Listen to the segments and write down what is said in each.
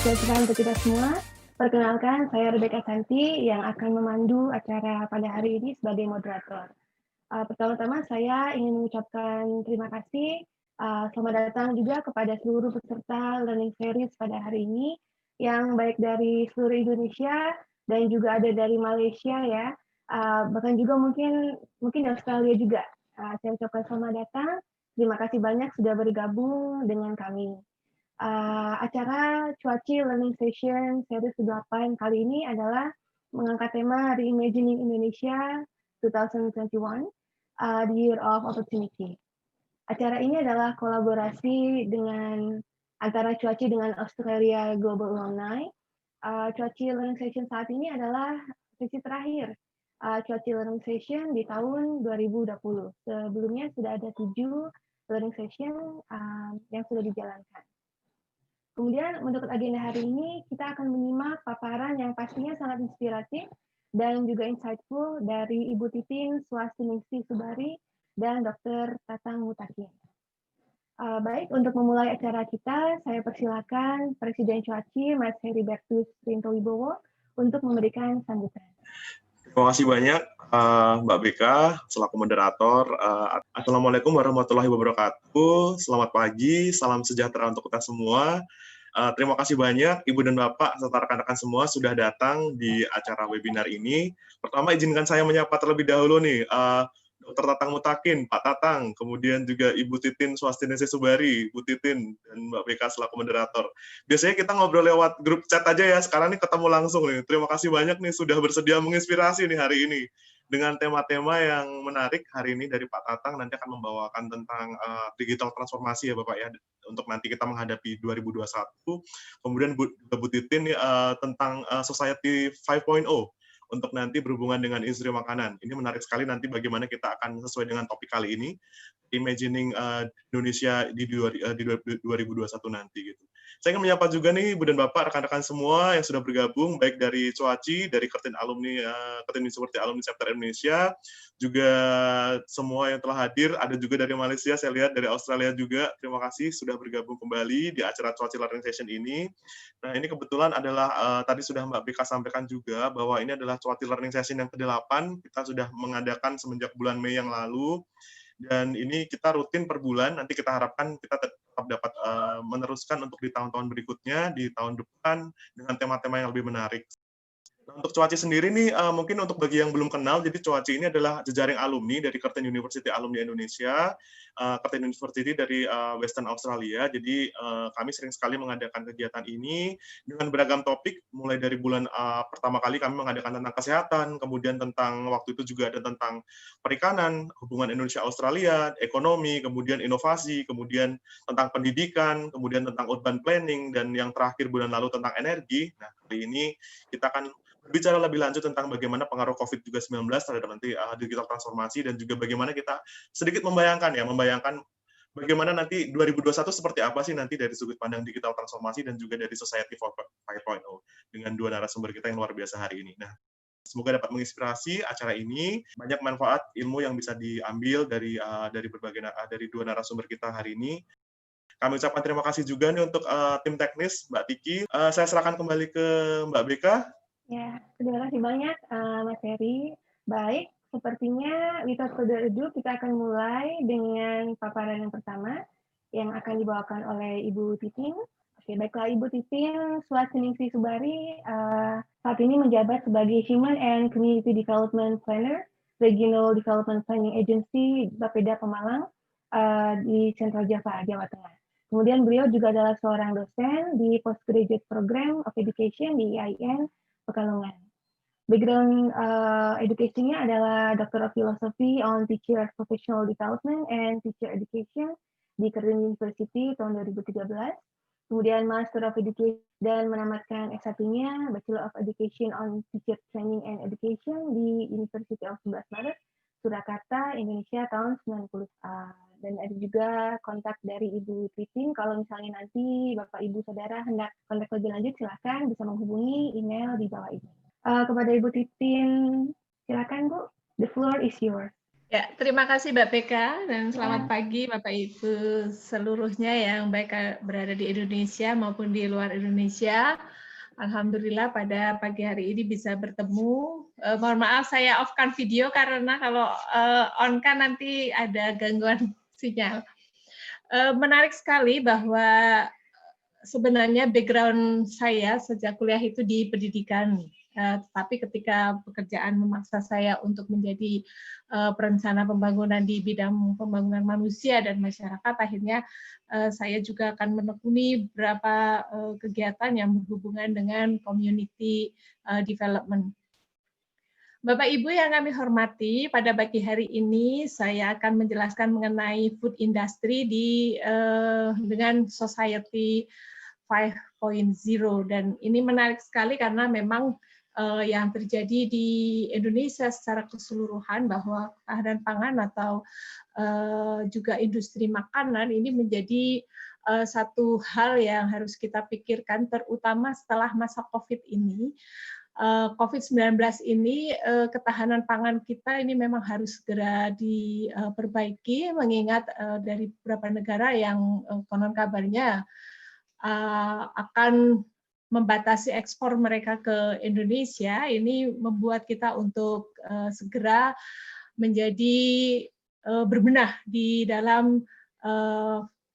sejahtera untuk kita semua. Perkenalkan, saya Rebecca Santi yang akan memandu acara pada hari ini sebagai moderator. Pertama-tama saya ingin mengucapkan terima kasih, selamat datang juga kepada seluruh peserta Learning Series pada hari ini, yang baik dari seluruh Indonesia dan juga ada dari Malaysia ya, bahkan juga mungkin dari Australia juga. Saya ucapkan selamat datang, terima kasih banyak sudah bergabung dengan kami. Acara Cuaci Learning Session seri ke-8 kali ini adalah mengangkat tema Reimagining Indonesia 2021, The Year of Opportunity. Acara ini adalah kolaborasi dengan antara Cuaci dengan Australia Global Alumni. Cuaci Learning Session saat ini adalah sesi terakhir Cuaci Learning Session di tahun 2020. Sebelumnya sudah ada 7 learning session yang sudah dijalankan. Kemudian menurut agenda hari ini, kita akan menyimak paparan yang pastinya sangat inspiratif dan juga insightful dari Ibu Titin Swastiningsih Subari dan Dr. Tatang Mutakin. Baik, untuk memulai acara kita, saya persilakan Presiden Cuaci, Mas Heribertus Rinto Wibowo, untuk memberikan sambutan. Terima kasih banyak Mbak Beka selaku moderator. Assalamualaikum warahmatullahi wabarakatuh. Selamat pagi, salam sejahtera untuk kita semua. Terima kasih banyak Ibu dan Bapak serta rekan-rekan semua sudah datang di acara webinar ini. Pertama izinkan saya menyapa terlebih dahulu nih Dr. Tatang Mutakin, Pak Tatang, kemudian juga Ibu Titin Swastiningsih Subari, Bu Titin, dan Mbak Beka selaku moderator. Biasanya kita ngobrol lewat grup chat aja ya, sekarang nih ketemu langsung nih. Terima kasih banyak nih sudah bersedia menginspirasi nih hari ini. Dengan tema-tema yang menarik hari ini dari Pak Tatang, nanti akan membawakan tentang digital transformasi ya Bapak ya, untuk nanti kita menghadapi 2021. Kemudian Bu Titin tentang Society 5.0, untuk nanti berhubungan dengan industri makanan. Ini menarik sekali nanti bagaimana kita akan sesuai dengan topik kali ini, Imagining Indonesia di 2021 nanti gitu. Saya ingin menyapa juga nih Ibu dan Bapak, rekan-rekan semua yang sudah bergabung, baik dari Cuaci, dari Kertin University Alumni Chapter Indonesia, juga semua yang telah hadir, ada juga dari Malaysia, saya lihat dari Australia juga. Terima kasih sudah bergabung kembali di acara Cuaci Learning Session ini. Nah, ini kebetulan adalah tadi sudah Mbak Bika sampaikan juga bahwa ini adalah Cuaci Learning Session yang ke-8. Kita sudah mengadakan semenjak bulan Mei yang lalu. Dan ini kita rutin per bulan, nanti kita harapkan kita tetap dapat meneruskan untuk di tahun-tahun berikutnya, di tahun depan, dengan tema-tema yang lebih menarik. Nah, untuk Cuaci sendiri nih, mungkin untuk bagi yang belum kenal, jadi Cuaci ini adalah jejaring alumni dari Curtin University Alumni Indonesia, Curtin University dari Western Australia. Jadi kami sering sekali mengadakan kegiatan ini dengan beragam topik, mulai dari bulan pertama kali kami mengadakan tentang kesehatan, kemudian tentang waktu itu juga ada tentang perikanan, hubungan Indonesia-Australia, ekonomi, kemudian inovasi, kemudian tentang pendidikan, kemudian tentang urban planning, dan yang terakhir bulan lalu tentang energi. Nah, kali ini kita akan berbicara lebih lanjut tentang bagaimana pengaruh COVID-19 terhadap nanti digital transformasi, dan juga bagaimana kita sedikit membayangkan bagaimana nanti 2021 seperti apa sih nanti dari sudut pandang digital transformasi dan juga dari Society 5.0 dengan dua narasumber kita yang luar biasa hari ini. Nah, semoga dapat menginspirasi acara ini, banyak manfaat ilmu yang bisa diambil dari dua narasumber kita hari ini. Kami ucapkan terima kasih juga nih untuk tim teknis, Mbak Tiki. Saya serahkan kembali ke Mbak Beka. Ya, terima kasih banyak Mas Heri. Baik, sepertinya without further ado kita akan mulai dengan paparan yang pertama yang akan dibawakan oleh Ibu Titin. Oke, baiklah Ibu Titin Swastiningsih Subari saat ini menjabat sebagai Human and Community Development Planner, Regional Development Planning Agency Bapeda Pemalang di Central Java, Jawa Tengah. Kemudian beliau juga adalah seorang dosen di Postgraduate Program of Education di IAIN Pekalongan. Background education-nya adalah Doctor of Philosophy on Teacher Professional Development and Teacher Education di Curtin University tahun 2013. Kemudian Master of Education dan menamatkan S1-nya Bachelor of Education on Teacher Training and Education di University of 11 Maret, Surakarta, Indonesia tahun 90. Dan ada juga kontak dari Ibu Titin, kalau misalnya nanti Bapak Ibu Saudara hendak kontak lebih lanjut, silakan bisa menghubungi email di bawah ini. Kepada Ibu Titin, silakan Bu, the floor is yours. Ya, terima kasih Mbak Peka dan Ya. selamat pagi Bapak Ibu seluruhnya yang baik berada di Indonesia maupun di luar Indonesia. Alhamdulillah pada pagi hari ini bisa bertemu. Mohon maaf saya off-kan video karena kalau on-kan nanti ada gangguan sinyal. Menarik sekali bahwa sebenarnya background saya sejak kuliah itu di pendidikan. Tapi ketika pekerjaan memaksa saya untuk menjadi perencana pembangunan di bidang pembangunan manusia dan masyarakat, akhirnya saya juga akan menekuni beberapa kegiatan yang berhubungan dengan community development. Bapak Ibu yang kami hormati, pada pagi hari ini saya akan menjelaskan mengenai food industry dengan Society 5.0, dan ini menarik sekali karena memang yang terjadi di Indonesia secara keseluruhan bahwa ketahanan pangan atau juga industri makanan ini menjadi satu hal yang harus kita pikirkan, terutama setelah masa COVID ini. COVID-19 ini, ketahanan pangan kita ini memang harus segera diperbaiki, mengingat dari beberapa negara yang konon kabarnya akan membatasi ekspor mereka ke Indonesia. Ini membuat kita untuk segera menjadi berbenah di dalam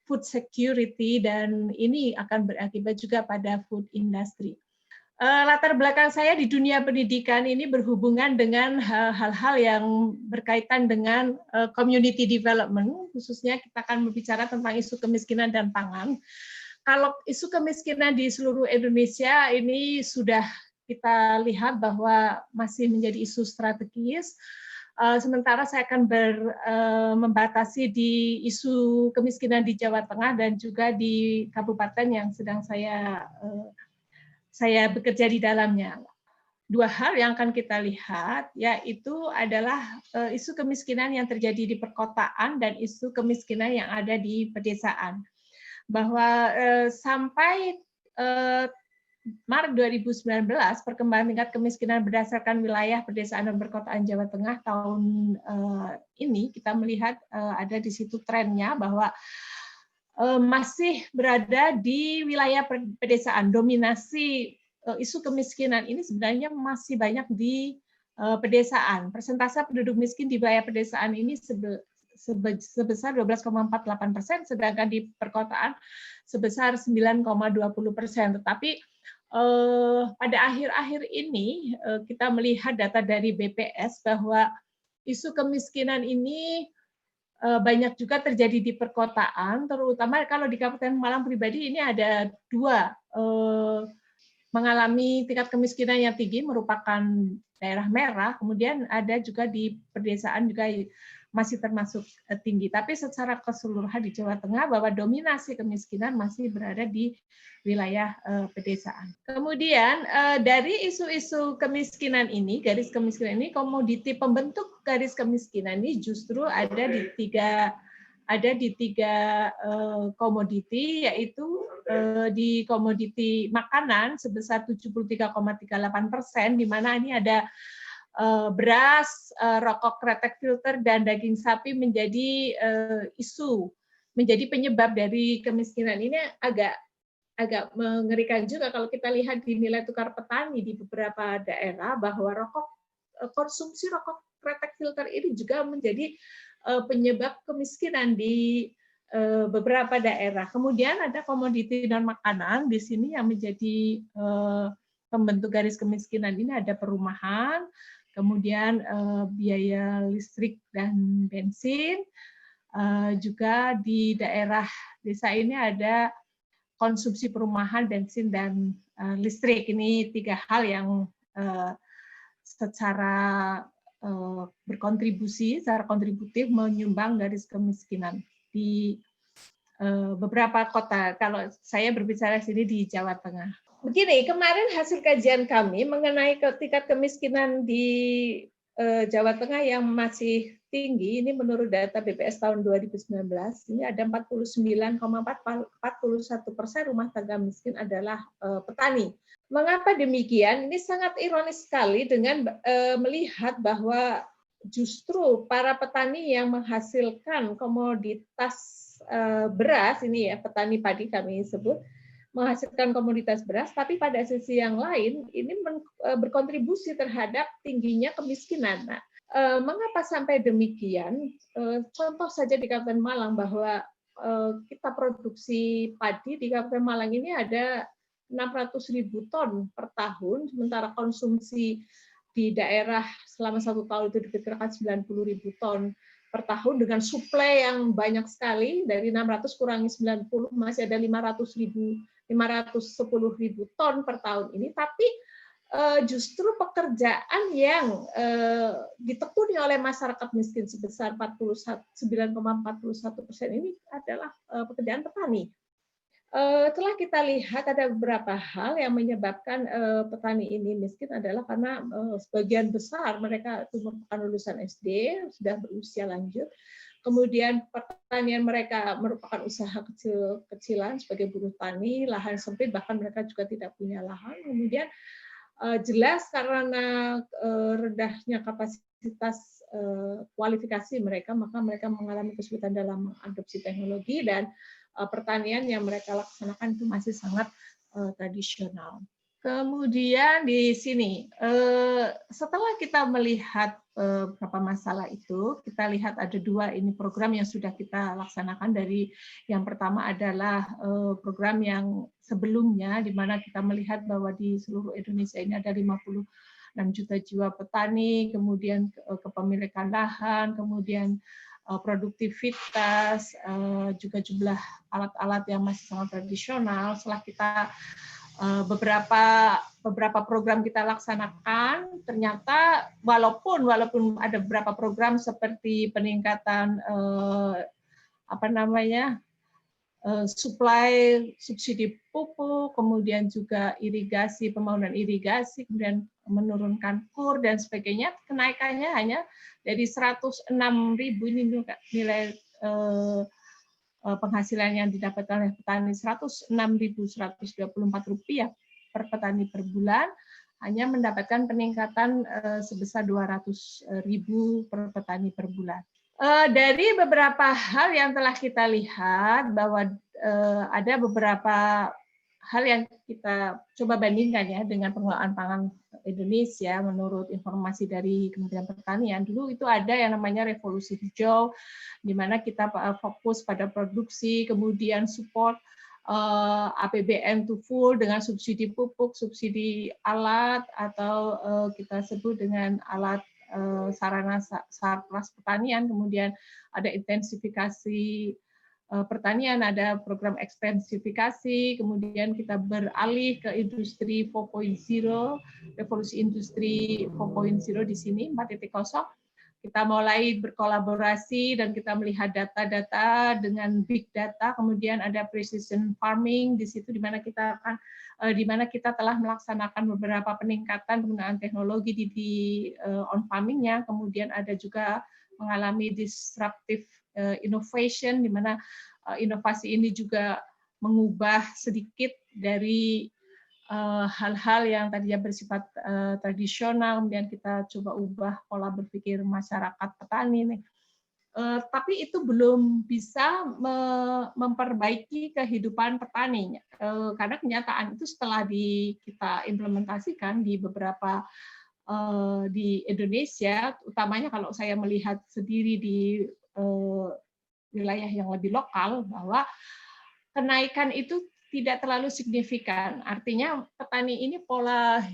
food security, dan ini akan berakibat juga pada food industry. Latar belakang saya di dunia pendidikan ini berhubungan dengan hal-hal yang berkaitan dengan community development, khususnya kita akan berbicara tentang isu kemiskinan dan pangan. Kalau isu kemiskinan di seluruh Indonesia ini sudah kita lihat bahwa masih menjadi isu strategis, sementara saya akan membatasi di isu kemiskinan di Jawa Tengah dan juga di kabupaten yang sedang saya bekerja di dalamnya. Dua hal yang akan kita lihat yaitu adalah isu kemiskinan yang terjadi di perkotaan dan isu kemiskinan yang ada di pedesaan. Bahwa sampai Maret 2019 perkembangan tingkat kemiskinan berdasarkan wilayah pedesaan dan perkotaan Jawa Tengah tahun ini kita melihat ada di situ trennya bahwa masih berada di wilayah pedesaan. Dominasi isu kemiskinan ini sebenarnya masih banyak di pedesaan. Persentase penduduk miskin di wilayah pedesaan ini sebesar 12,48%, sedangkan di perkotaan sebesar 9,20%. Tetapi pada akhir-akhir ini kita melihat data dari BPS bahwa isu kemiskinan ini banyak juga terjadi di perkotaan, terutama kalau di Kabupaten Malang pribadi ini ada dua mengalami tingkat kemiskinan yang tinggi, merupakan daerah merah, kemudian ada juga di pedesaan juga masih termasuk tinggi. Tapi secara keseluruhan di Jawa Tengah bahwa dominasi kemiskinan masih berada di wilayah pedesaan. Kemudian dari isu-isu kemiskinan ini, garis kemiskinan ini, komoditi pembentuk garis kemiskinan ini justru ada di tiga komoditi, yaitu di komoditi makanan sebesar 73,38%, di mana ini ada beras, rokok kretek filter, dan daging sapi menjadi menjadi penyebab dari kemiskinan. Ini agak mengerikan juga kalau kita lihat di nilai tukar petani di beberapa daerah, bahwa konsumsi rokok kretek filter ini juga menjadi penyebab kemiskinan di beberapa daerah. Kemudian ada komoditi non makanan di sini yang menjadi pembentuk garis kemiskinan ini, ada perumahan, kemudian biaya listrik dan bensin, juga di daerah desa ini ada konsumsi perumahan, bensin, dan listrik. Ini tiga hal yang secara berkontribusi, secara kontributif menyumbang garis kemiskinan di beberapa kota. Kalau saya berbicara sini di Jawa Tengah. Begini, kemarin hasil kajian kami mengenai tingkat kemiskinan di Jawa Tengah yang masih tinggi, ini menurut data BPS tahun 2019, ini ada 49,41% rumah tangga miskin adalah petani. Mengapa demikian? Ini sangat ironis sekali dengan melihat bahwa justru para petani yang menghasilkan komoditas beras ini ya, petani padi kami sebut, menghasilkan komoditas beras, tapi pada sisi yang lain ini berkontribusi terhadap tingginya kemiskinan. Nah, mengapa sampai demikian? Contoh saja di Kabupaten Malang bahwa kita produksi padi di Kabupaten Malang ini ada 600.000 ton per tahun, sementara konsumsi di daerah selama 1 tahun itu diperkirakan 90.000 ton per tahun dengan suplai yang banyak sekali. Dari 600 kurangi 90 masih ada 510.000 ton per tahun ini, tapi justru pekerjaan yang ditekuni oleh masyarakat miskin sebesar 9,41% ini adalah pekerjaan petani. Telah kita lihat ada beberapa hal yang menyebabkan petani ini miskin adalah karena sebagian besar mereka itu merupakan lulusan SD, sudah berusia lanjut. Kemudian pertanian mereka merupakan usaha kecil-kecilan sebagai buruh tani, lahan sempit, bahkan mereka juga tidak punya lahan. Kemudian jelas karena rendahnya kapasitas kualifikasi mereka, maka mereka mengalami kesulitan dalam mengadopsi teknologi, dan pertanian yang mereka laksanakan itu masih sangat tradisional. Kemudian di sini, setelah kita melihat beberapa masalah itu, kita lihat ada 2 ini program yang sudah kita laksanakan. Dari yang pertama adalah program yang sebelumnya, di mana kita melihat bahwa di seluruh Indonesia ini ada 56 juta jiwa petani, kemudian kepemilikan lahan, kemudian produktivitas, juga jumlah alat-alat yang masih sangat tradisional. Setelah kita beberapa program kita laksanakan, ternyata walaupun ada beberapa program seperti peningkatan suplai subsidi pupuk, kemudian juga irigasi, pembangunan irigasi, kemudian menurunkan kur dan sebagainya, kenaikannya hanya dari 106.000 ini nilai penghasilan yang didapatkan oleh petani, Rp106.124 per petani per bulan, hanya mendapatkan peningkatan sebesar 200.000 per petani per bulan. Dari beberapa hal yang telah kita lihat bahwa ada beberapa hal yang kita coba bandingkan ya dengan pengelolaan pangan Indonesia menurut informasi dari Kementerian Pertanian. Dulu itu ada yang namanya revolusi hijau, di mana kita fokus pada produksi, kemudian support APBN to full dengan subsidi pupuk, subsidi alat, atau kita sebut dengan alat sarana sarpras pertanian, kemudian ada intensifikasi pertanian, ada program ekstensifikasi, kemudian kita beralih ke industri 4.0, revolusi industri 4.0 di sini 4.0. Kita mulai berkolaborasi dan kita melihat data-data dengan big data, kemudian ada precision farming di situ, di mana kita telah melaksanakan beberapa peningkatan penggunaan teknologi di on farming-nya, kemudian ada juga mengalami disruptive innovation, di mana inovasi ini juga mengubah sedikit dari hal-hal yang tadinya bersifat tradisional, kemudian kita coba ubah pola berpikir masyarakat petani. Tapi itu belum bisa memperbaiki kehidupan petani, karena kenyataan itu setelah kita implementasikan di beberapa di Indonesia, utamanya kalau saya melihat sendiri di wilayah yang lebih lokal, bahwa kenaikan itu tidak terlalu signifikan. Artinya petani ini pola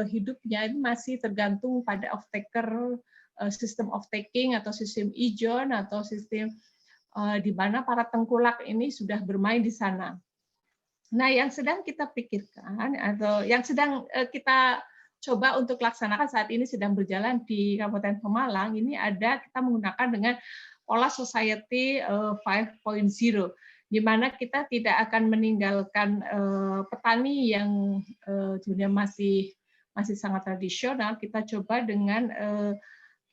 hidupnya masih tergantung pada off-taker, sistem off-taking atau sistem ijon, atau sistem di mana para tengkulak ini sudah bermain di sana. Nah, yang sedang kita pikirkan atau yang sedang kita coba untuk laksanakan saat ini sedang berjalan di Kabupaten Pemalang, ini kita menggunakan dengan pola society 5.0, di mana kita tidak akan meninggalkan petani yang sebenarnya masih sangat tradisional. Kita coba dengan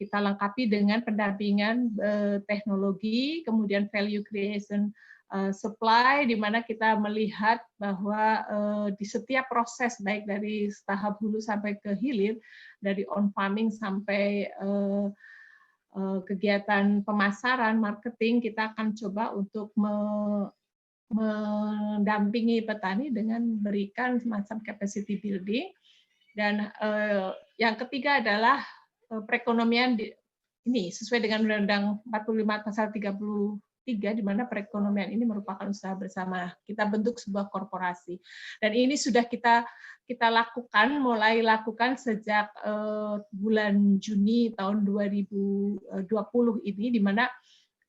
kita lengkapi dengan pendampingan teknologi, kemudian value creation supply, di mana kita melihat bahwa di setiap proses, baik dari tahap hulu sampai ke hilir, dari on farming sampai kegiatan pemasaran, marketing, kita akan coba untuk mendampingi petani dengan memberikan semacam capacity building. Dan yang ketiga adalah perekonomian ini sesuai dengan Undang-Undang 45 pasal 33, di mana perekonomian ini merupakan usaha bersama. Kita bentuk sebuah korporasi. Dan ini sudah kita mulai lakukan sejak bulan Juni tahun 2020 ini, di mana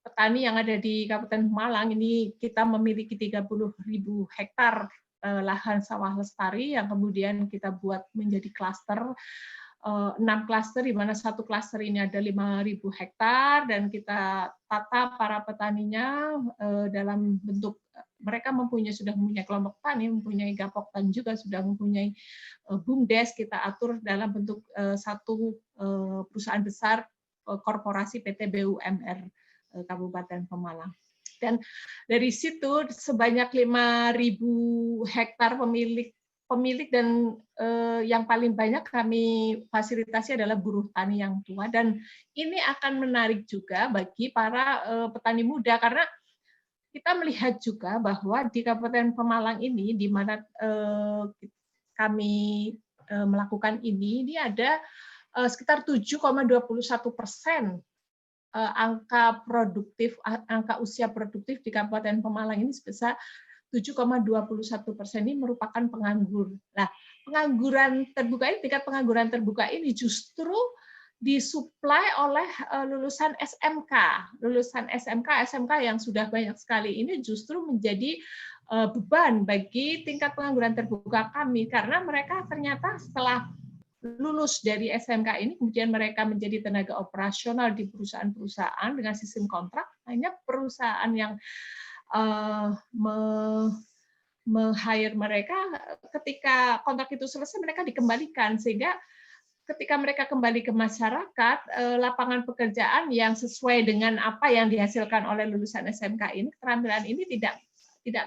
petani yang ada di Kabupaten Malang ini kita memiliki 30.000 hektar lahan sawah lestari yang kemudian kita buat menjadi klaster, 6 klaster, di mana satu klaster ini ada 5.000 hektar, dan kita tata para petaninya dalam bentuk mereka sudah mempunyai kelompok tani, mempunyai gapoktan juga, sudah mempunyai BUMDes, kita atur dalam bentuk satu perusahaan besar korporasi PT BUMR Kabupaten Pemalang. Dan dari situ sebanyak 5.000 hektar pemilik dan yang paling banyak kami fasilitasi adalah buruh tani yang tua, dan ini akan menarik juga bagi para petani muda, karena kita melihat juga bahwa di Kabupaten Pemalang ini, di mana kami melakukan ini ada sekitar 7,21% angka usia produktif di Kabupaten Pemalang ini sebesar 7,21% ini merupakan penganggur. Nah, pengangguran terbuka ini, tingkat pengangguran terbuka ini justru disuplai oleh lulusan SMK yang sudah banyak sekali, ini justru menjadi beban bagi tingkat pengangguran terbuka kami, karena mereka ternyata setelah lulus dari SMK ini, kemudian mereka menjadi tenaga operasional di perusahaan-perusahaan dengan sistem kontrak. Hanya perusahaan yang me-hire mereka, ketika kontrak itu selesai, mereka dikembalikan, sehingga ketika mereka kembali ke masyarakat, lapangan pekerjaan yang sesuai dengan apa yang dihasilkan oleh lulusan SMK ini, keterampilan ini tidak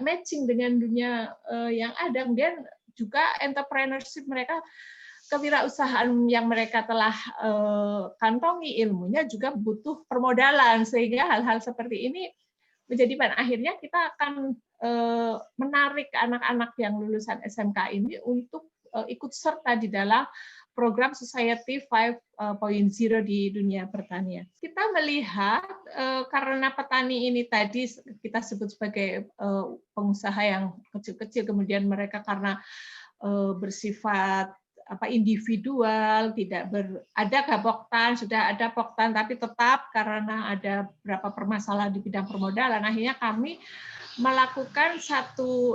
matching dengan dunia yang ada. Kemudian juga entrepreneurship mereka, kewirausahaan yang mereka telah kantongi ilmunya juga butuh permodalan, sehingga hal-hal seperti ini menjadi bahan. Akhirnya kita akan menarik anak-anak yang lulusan SMK ini untuk ikut serta di dalam program Society 5.0 di dunia pertanian. Kita melihat karena petani ini tadi kita sebut sebagai pengusaha yang kecil-kecil, kemudian mereka karena bersifat individual, tidak ada gapoktan, sudah ada poktan, tapi tetap karena ada beberapa permasalahan di bidang permodalan, akhirnya kami melakukan satu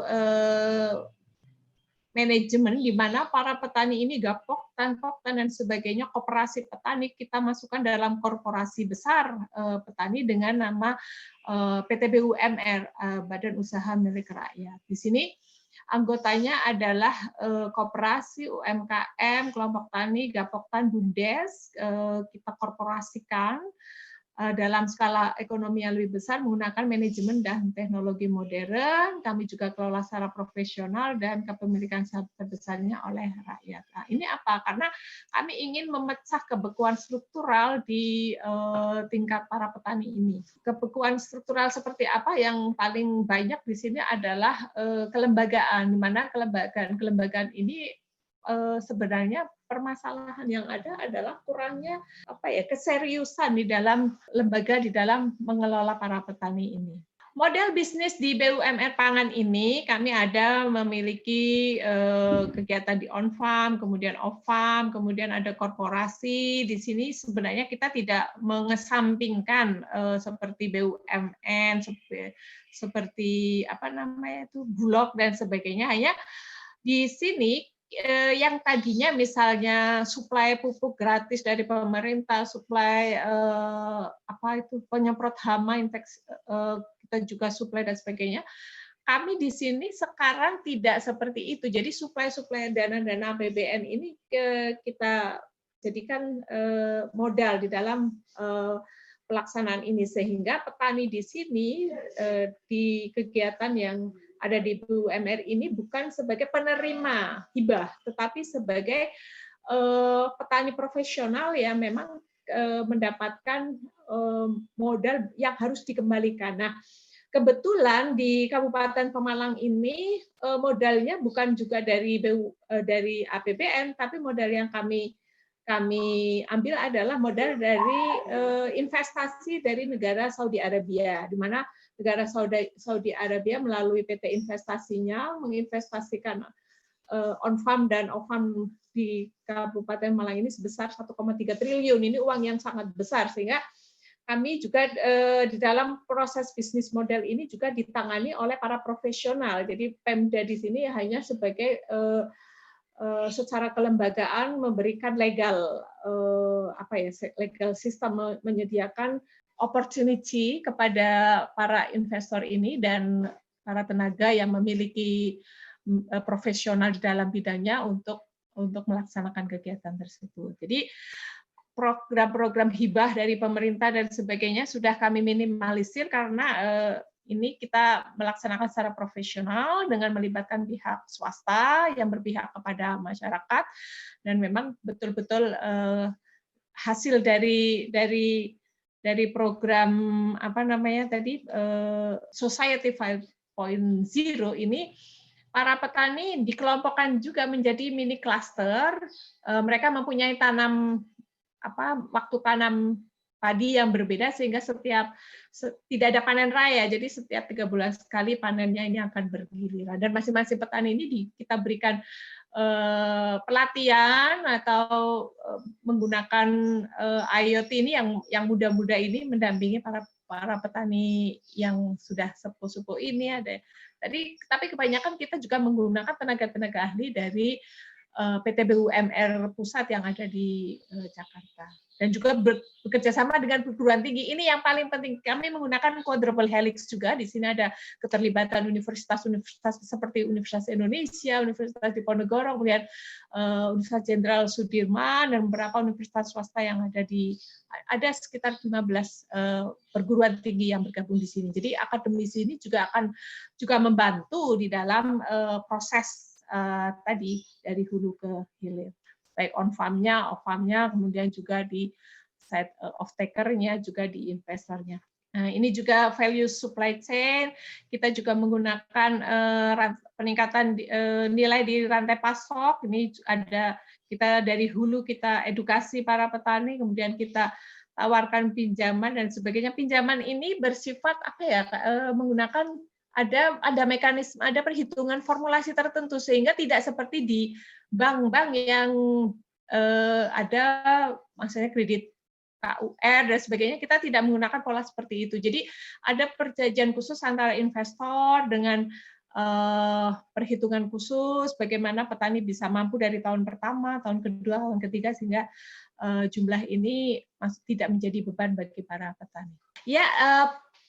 manajemen di mana para petani ini poktan dan sebagainya, koperasi petani, kita masukkan dalam korporasi besar petani dengan nama PT BUMR, Badan Usaha Milik Rakyat. Di sini anggotanya adalah koperasi, UMKM, kelompok tani, gapoktan, BUMDes, kita korporasikan dalam skala ekonomi yang lebih besar menggunakan manajemen dan teknologi modern. Kami juga kelola secara profesional dan kepemilikan terbesarnya oleh rakyat. Nah, ini apa? Karena kami ingin memecah kebekuan struktural di tingkat para petani ini. Kebekuan struktural seperti apa? Yang paling banyak di sini adalah kelembagaan, di mana kelembagaan ini sebenarnya permasalahan yang ada adalah kurangnya keseriusan di dalam lembaga, di dalam mengelola para petani ini. Model bisnis di BUMR Pangan ini, kami ada memiliki kegiatan di on-farm, kemudian off-farm, kemudian ada korporasi. Di sini sebenarnya kita tidak mengesampingkan seperti BUMN, seperti Bulog dan sebagainya. Hanya di sini yang tadinya misalnya suplai pupuk gratis dari pemerintah, suplai penyemprot hama, infeksi, kita juga suplai dan sebagainya. Kami di sini sekarang tidak seperti itu. Jadi suplai dana APBN ini kita jadikan modal di dalam pelaksanaan ini, sehingga petani di sini di kegiatan yang ada di BUMR ini bukan sebagai penerima hibah, tetapi sebagai petani profesional yang memang mendapatkan modal yang harus dikembalikan. Nah, kebetulan di Kabupaten Pemalang ini modalnya bukan juga dari APBN, tapi modal yang kami ambil adalah modal dari investasi dari negara Saudi Arabia, di mana negara Saudi Arabia melalui PT Investasinya menginvestasikan on-farm dan off-farm di Kabupaten Malang ini sebesar 1,3 triliun. Ini uang yang sangat besar, sehingga kami juga di dalam proses bisnis model ini juga ditangani oleh para profesional. Jadi Pemda di sini hanya sebagai secara kelembagaan memberikan legal legal system, menyediakan opportunity kepada para investor ini dan para tenaga yang memiliki profesional di dalam bidangnya untuk melaksanakan kegiatan tersebut. Jadi program-program hibah dari pemerintah dan sebagainya sudah kami minimalisir karena ini kita melaksanakan secara profesional dengan melibatkan pihak swasta yang berpihak kepada masyarakat, dan memang betul-betul hasil dari program Society 5.0 ini, para petani dikelompokkan juga menjadi mini cluster. Mereka mempunyai waktu tanam padi yang berbeda, sehingga tidak ada panen raya, jadi setiap 3 bulan sekali panennya ini akan bergiliran, dan masing-masing petani ini kita berikan pelatihan atau menggunakan IoT ini yang muda-muda ini mendampingi para petani yang sudah sepuh-sepuh ini ada. Tapi kebanyakan kita juga menggunakan tenaga-tenaga ahli dari PT BUMR pusat yang ada di Jakarta, dan juga bekerja sama dengan perguruan tinggi. Ini yang paling penting. Kami menggunakan quadruple helix juga. Di sini ada keterlibatan universitas-universitas seperti Universitas Indonesia, Universitas Diponegoro, kemudian Universitas Jenderal Sudirman, dan beberapa universitas swasta yang ada sekitar 15 perguruan tinggi yang bergabung di sini. Jadi akademisi ini juga akan membantu di dalam proses tadi dari hulu ke hilir, baik on farm-nya, off farm-nya, kemudian juga di side off taker-nya, juga di investornya. Nah, ini juga value supply chain, kita juga menggunakan peningkatan nilai di rantai pasok. Ini ada kita dari hulu, kita edukasi para petani, kemudian kita tawarkan pinjaman dan sebagainya. Pinjaman ini bersifat menggunakan ada mekanisme, ada perhitungan formulasi tertentu, sehingga tidak seperti di bank-bank yang ada maksudnya kredit KUR dan sebagainya. Kita tidak menggunakan pola seperti itu. Jadi ada perjanjian khusus antara investor dengan perhitungan khusus bagaimana petani bisa mampu dari tahun pertama, tahun kedua, tahun ketiga, sehingga jumlah ini tidak menjadi beban bagi para petani. Ya,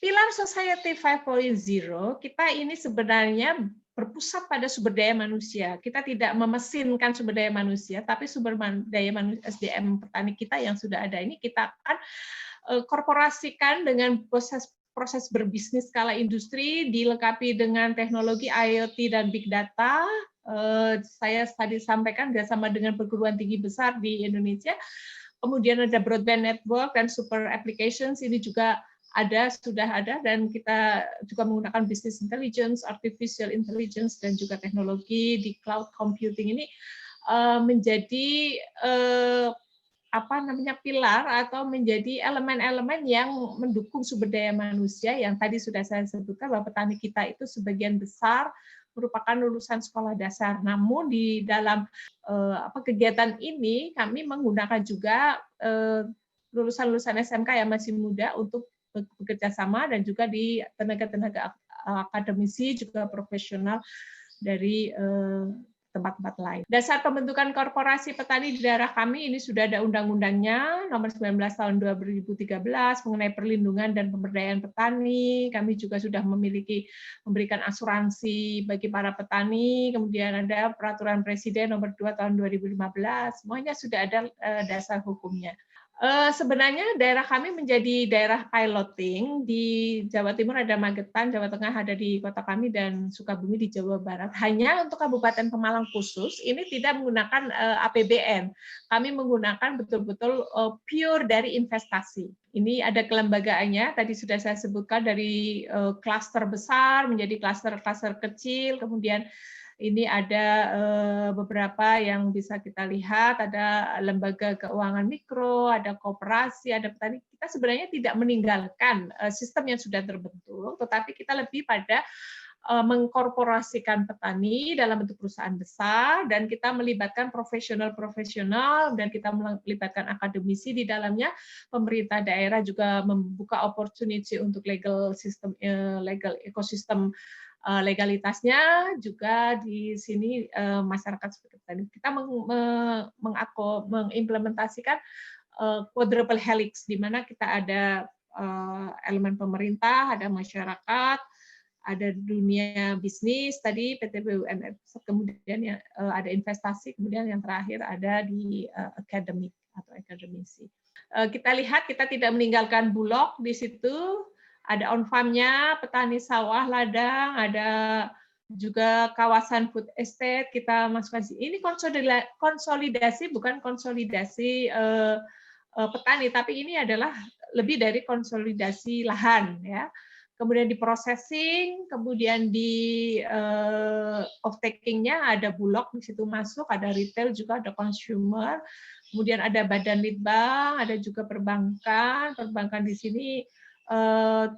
pilar Society 5.0 kita ini sebenarnya berpusat pada sumber daya manusia. Kita tidak memesinkan sumber daya manusia, tapi sumber daya manusia SDM petani kita yang sudah ada ini kita akan korporasikan dengan proses berbisnis skala industri, dilengkapi dengan teknologi IoT dan Big Data. Saya tadi sampaikan bersama dengan perguruan tinggi besar di Indonesia. Kemudian ada broadband network dan super applications, ini juga sudah ada, dan kita juga menggunakan business intelligence, artificial intelligence, dan juga teknologi di cloud computing ini menjadi pilar atau menjadi elemen-elemen yang mendukung sumber daya manusia yang tadi sudah saya sebutkan bahwa petani kita itu sebagian besar merupakan lulusan sekolah dasar. Namun di dalam kegiatan ini kami menggunakan juga lulusan-lulusan SMK yang masih muda untuk bekerja sama, dan juga di tenaga-tenaga akademisi juga profesional dari tempat-tempat lain. Dasar pembentukan korporasi petani di daerah kami ini sudah ada undang-undangnya nomor 19 tahun 2013 mengenai perlindungan dan pemberdayaan petani. Kami juga sudah memberikan asuransi bagi para petani. Kemudian ada peraturan presiden nomor 2 tahun 2015. Semuanya sudah ada dasar hukumnya. Sebenarnya daerah kami menjadi daerah piloting. Di Jawa Timur ada Magetan, Jawa Tengah ada di kota kami, dan Sukabumi di Jawa Barat. Hanya untuk Kabupaten Pemalang khusus, ini tidak menggunakan APBN. Kami menggunakan betul-betul pure dari investasi. Ini ada kelembagaannya, tadi sudah saya sebutkan, dari klaster besar menjadi klaster-klaster kecil, kemudian ini ada beberapa yang bisa kita lihat, ada lembaga keuangan mikro, ada koperasi, ada petani. Kita sebenarnya tidak meninggalkan sistem yang sudah terbentuk, tetapi kita lebih pada mengkorporasikan petani dalam bentuk perusahaan besar, dan kita melibatkan profesional-profesional, dan kita melibatkan akademisi di dalamnya. Pemerintah daerah juga membuka opportunity untuk legal system, legal ekosistem, legalitasnya juga di sini. Masyarakat seperti tadi kita mengimplementasikan quadruple helix, di mana kita ada elemen pemerintah, ada masyarakat, ada dunia bisnis tadi PT BUMN, kemudian ada investasi, kemudian yang terakhir ada di akademik atau akademisi. Kita lihat kita tidak meninggalkan Bulog di situ. Ada on-farm-nya, petani sawah, ladang, ada juga kawasan food estate, kita masukkan sini. Ini konsolidasi, bukan konsolidasi petani, tapi ini adalah lebih dari konsolidasi lahan, ya. Kemudian di processing, kemudian di off-taking-nya ada Bulog di situ masuk, ada retail juga, ada consumer, kemudian ada badan litbang, ada juga perbankan. Perbankan di sini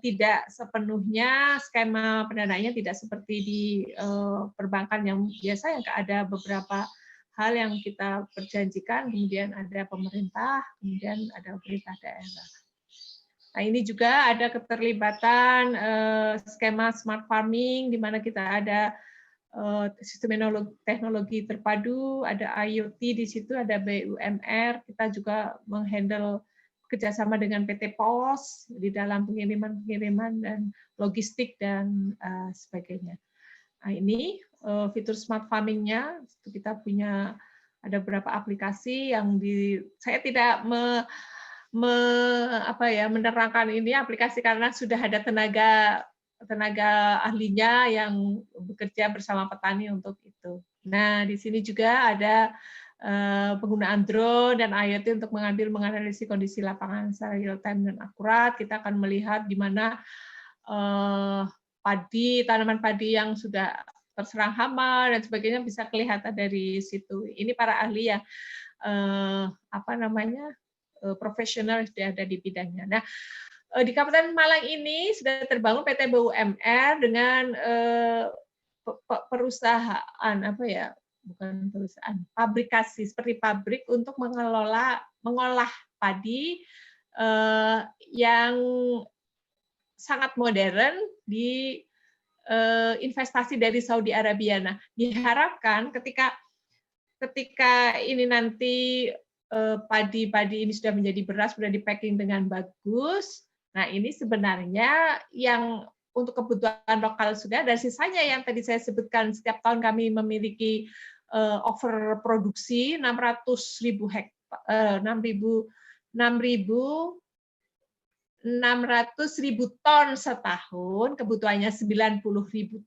tidak sepenuhnya skema pendanaannya tidak seperti di perbankan yang biasa, yang ada beberapa hal yang kita perjanjikan, kemudian ada pemerintah, kemudian ada pemerintah daerah. Nah, ini juga ada keterlibatan skema smart farming, di mana kita ada sistem teknologi terpadu, ada IoT di situ, ada BUMR, kita juga menghandle kerjasama dengan PT POS di dalam pengiriman dan logistik dan sebagainya. Nah, ini fitur smart farming-nya, kita punya ada beberapa aplikasi yang saya tidak menerangkan ini aplikasi karena sudah ada tenaga ahlinya yang bekerja bersama petani untuk itu. Nah, di sini juga ada penggunaan drone dan IoT untuk menganalisis kondisi lapangan secara real time dan akurat. Kita akan melihat di mana tanaman padi yang sudah terserang hama dan sebagainya bisa kelihatan dari situ. Ini para ahli yang profesional sudah ada di bidangnya. Nah, di Kabupaten Malang ini sudah terbangun PT BUMR dengan perusahaan pabrikasi seperti pabrik untuk mengolah padi yang sangat modern di investasi dari Saudi Arabia. Nah, diharapkan ketika ini nanti padi ini sudah menjadi beras, sudah di-packing dengan bagus. Nah, ini sebenarnya yang untuk kebutuhan lokal sudah, dan sisanya yang tadi saya sebutkan, setiap tahun kami memiliki overproduksi 600.000 ton setahun, kebutuhannya 90.000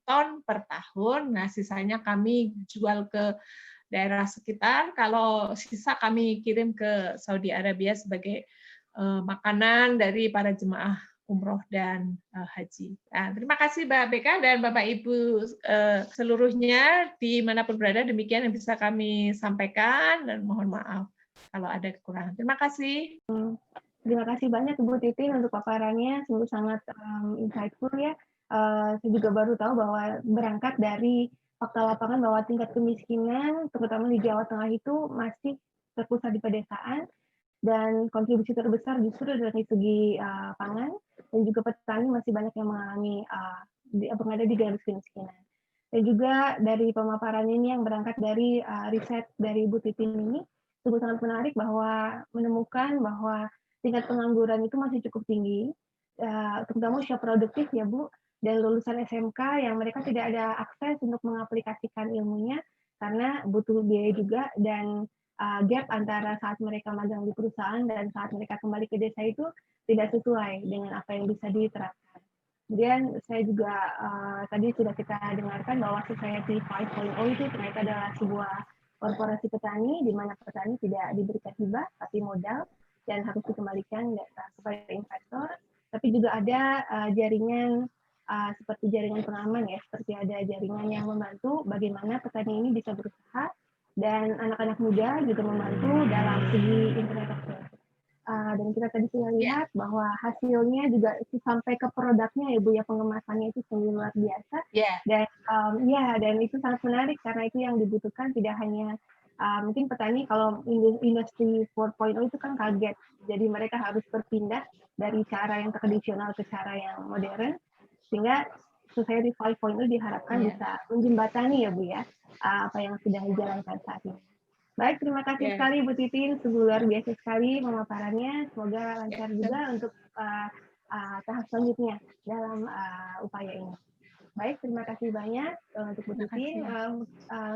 ton per tahun. Nah, sisanya kami jual ke daerah sekitar. Kalau sisa kami kirim ke Saudi Arabia sebagai makanan dari para jemaah umroh dan haji. Nah, terima kasih Mbak Beka dan Bapak Ibu seluruhnya dimanapun berada. Demikian yang bisa kami sampaikan, dan mohon maaf kalau ada kekurangan. Terima kasih. Terima kasih banyak Bu Titin untuk paparannya, sungguh sangat insightful ya. Saya juga baru tahu bahwa berangkat dari fakta lapangan bahwa tingkat kemiskinan, terutama di Jawa Tengah itu masih terpusat di pedesaan, dan kontribusi terbesar justru dari segi pangan, dan juga petani masih banyak yang mengalami berada di garis kemiskinan. Dan juga dari pemaparan ini yang berangkat dari riset dari Bu Titin ini, sungguh sangat menarik bahwa menemukan bahwa tingkat pengangguran itu masih cukup tinggi, terutama usia produktif ya Bu, dan lulusan SMK yang mereka tidak ada akses untuk mengaplikasikan ilmunya karena butuh biaya juga, dan gap antara saat mereka magang di perusahaan dan saat mereka kembali ke desa itu tidak sesuai dengan apa yang bisa diterapkan. Kemudian saya juga tadi sudah kita dengarkan bahwa Society 5.0 itu ternyata adalah sebuah korporasi petani di mana petani tidak diberikan hibah tapi modal dan harus dikembalikan kepada investor. Tapi juga ada jaringan seperti jaringan pengaman ya, seperti ada jaringan yang membantu bagaimana petani ini bisa berusaha dan anak-anak muda juga membantu dalam segi Internet of Things. Dan kita tadi sudah lihat bahwa hasilnya juga sampai ke produknya ya Bu ya, pengemasannya itu sungguh luar biasa. Dan dan itu sangat menarik karena itu yang dibutuhkan tidak hanya mungkin petani kalau industri 4.0 itu kan kaget. Jadi mereka harus berpindah dari cara yang tradisional ke cara yang modern sehingga Society 5.0 diharapkan bisa menjembatani ya Bu ya apa yang sudah dijalankan saat ini. Baik, terima kasih sekali Bu Titin, sungguh luar biasa sekali pemaparannya. Semoga lancar juga untuk tahap selanjutnya dalam upaya ini. Baik, terima kasih banyak untuk Bu Titin.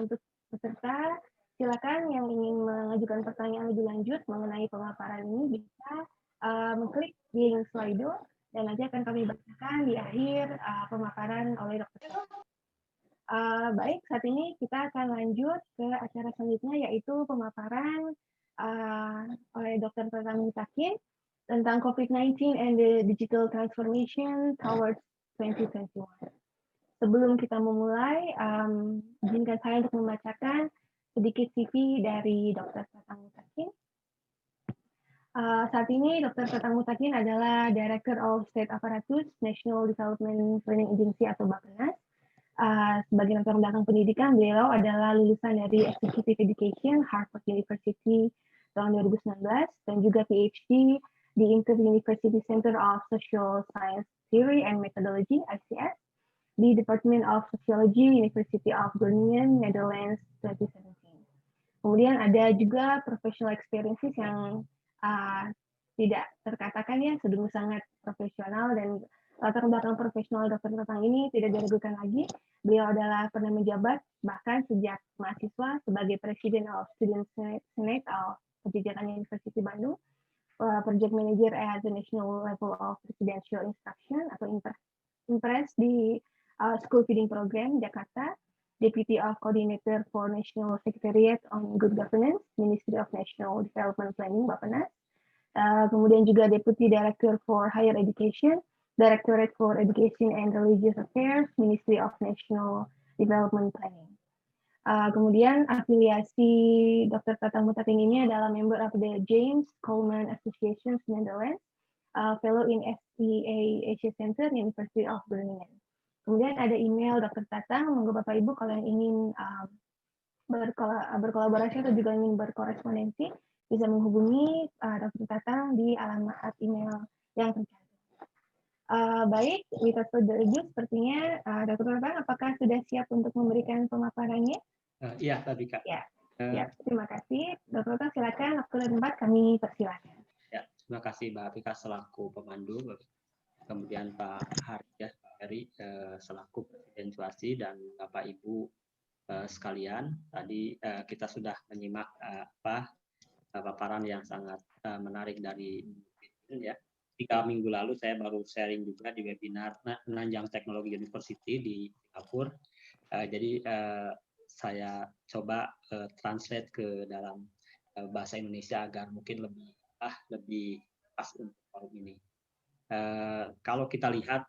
Untuk peserta, silakan yang ingin mengajukan pertanyaan lebih lanjut mengenai pemaparan ini bisa mengklik di link Slido dan nanti akan kami bacakan di akhir pemaparan oleh Dr. Baik, saat ini kita akan lanjut ke acara selanjutnya yaitu pemaparan oleh Dr. Tatang Mutakin tentang COVID-19 and the Digital Transformation Towards 2021. Sebelum kita memulai, izinkan saya untuk membacakan sedikit CV dari Dr. Tatang Mutakin. Saat ini Dr. Tatang Mutakin adalah Director of State Apparatus National Development Planning Agency atau Bappenas. Sebagai latar belakang pendidikan, beliau adalah lulusan dari Executive Education Harvard University tahun 2019 dan juga PhD di Inter-University Center of Social Science Theory and Methodology (ICS) di Department of Sociology University of Groningen, Netherlands 2017. Kemudian ada juga professional experiences yang tidak terkatakan ya, sungguh sangat profesional dan latar belakang profesional Dr. Tatang ini tidak diragukan lagi. Beliau adalah pernah menjabat bahkan sejak mahasiswa sebagai Presiden of Student Senate of Pendidikan University Bandung, Project Manager at the National Level of Presidential Instruction atau Impres di School Feeding Program Jakarta, Deputy of Coordinator for National Secretariat on Good Governance, Ministry of National Development Planning, Bappenas. Kemudian juga Deputy Director for Higher Education, Directorate for Education and Religious Affairs, Ministry of National Development Planning. Kemudian afiliasi Dr. Tatang Mutakin ini adalah member of the James Coleman Association Netherlands, Fellow in SPA Asia Center, University of Groningen. Kemudian ada email Dr. Tatang, monggo Bapak Ibu kalau yang ingin berkolaborasi atau juga ingin berkorespondensi, bisa menghubungi Dr. Tatang di alamat email yang tercantum. Baik, without further ado, sepertinya Dr. Tatang, apakah sudah siap untuk memberikan pemaparannya? Iya, tadi Kak. Ya, terima kasih. Dr. Tatang, silakan, waktu dan tempat kami persilakan. Ya, terima kasih Mbak Afika selaku pemandu, kemudian Pak Hari selaku Presiden Suasi dan Bapak Ibu sekalian. Tadi kita sudah menyimak paparan yang sangat menarik dari ya. 3 minggu lalu saya baru sharing juga di webinar Nanyang Technology University di Singapura. Jadi saya coba translate ke dalam bahasa Indonesia agar mungkin lebih pas untuk forum ini. Kalau kita lihat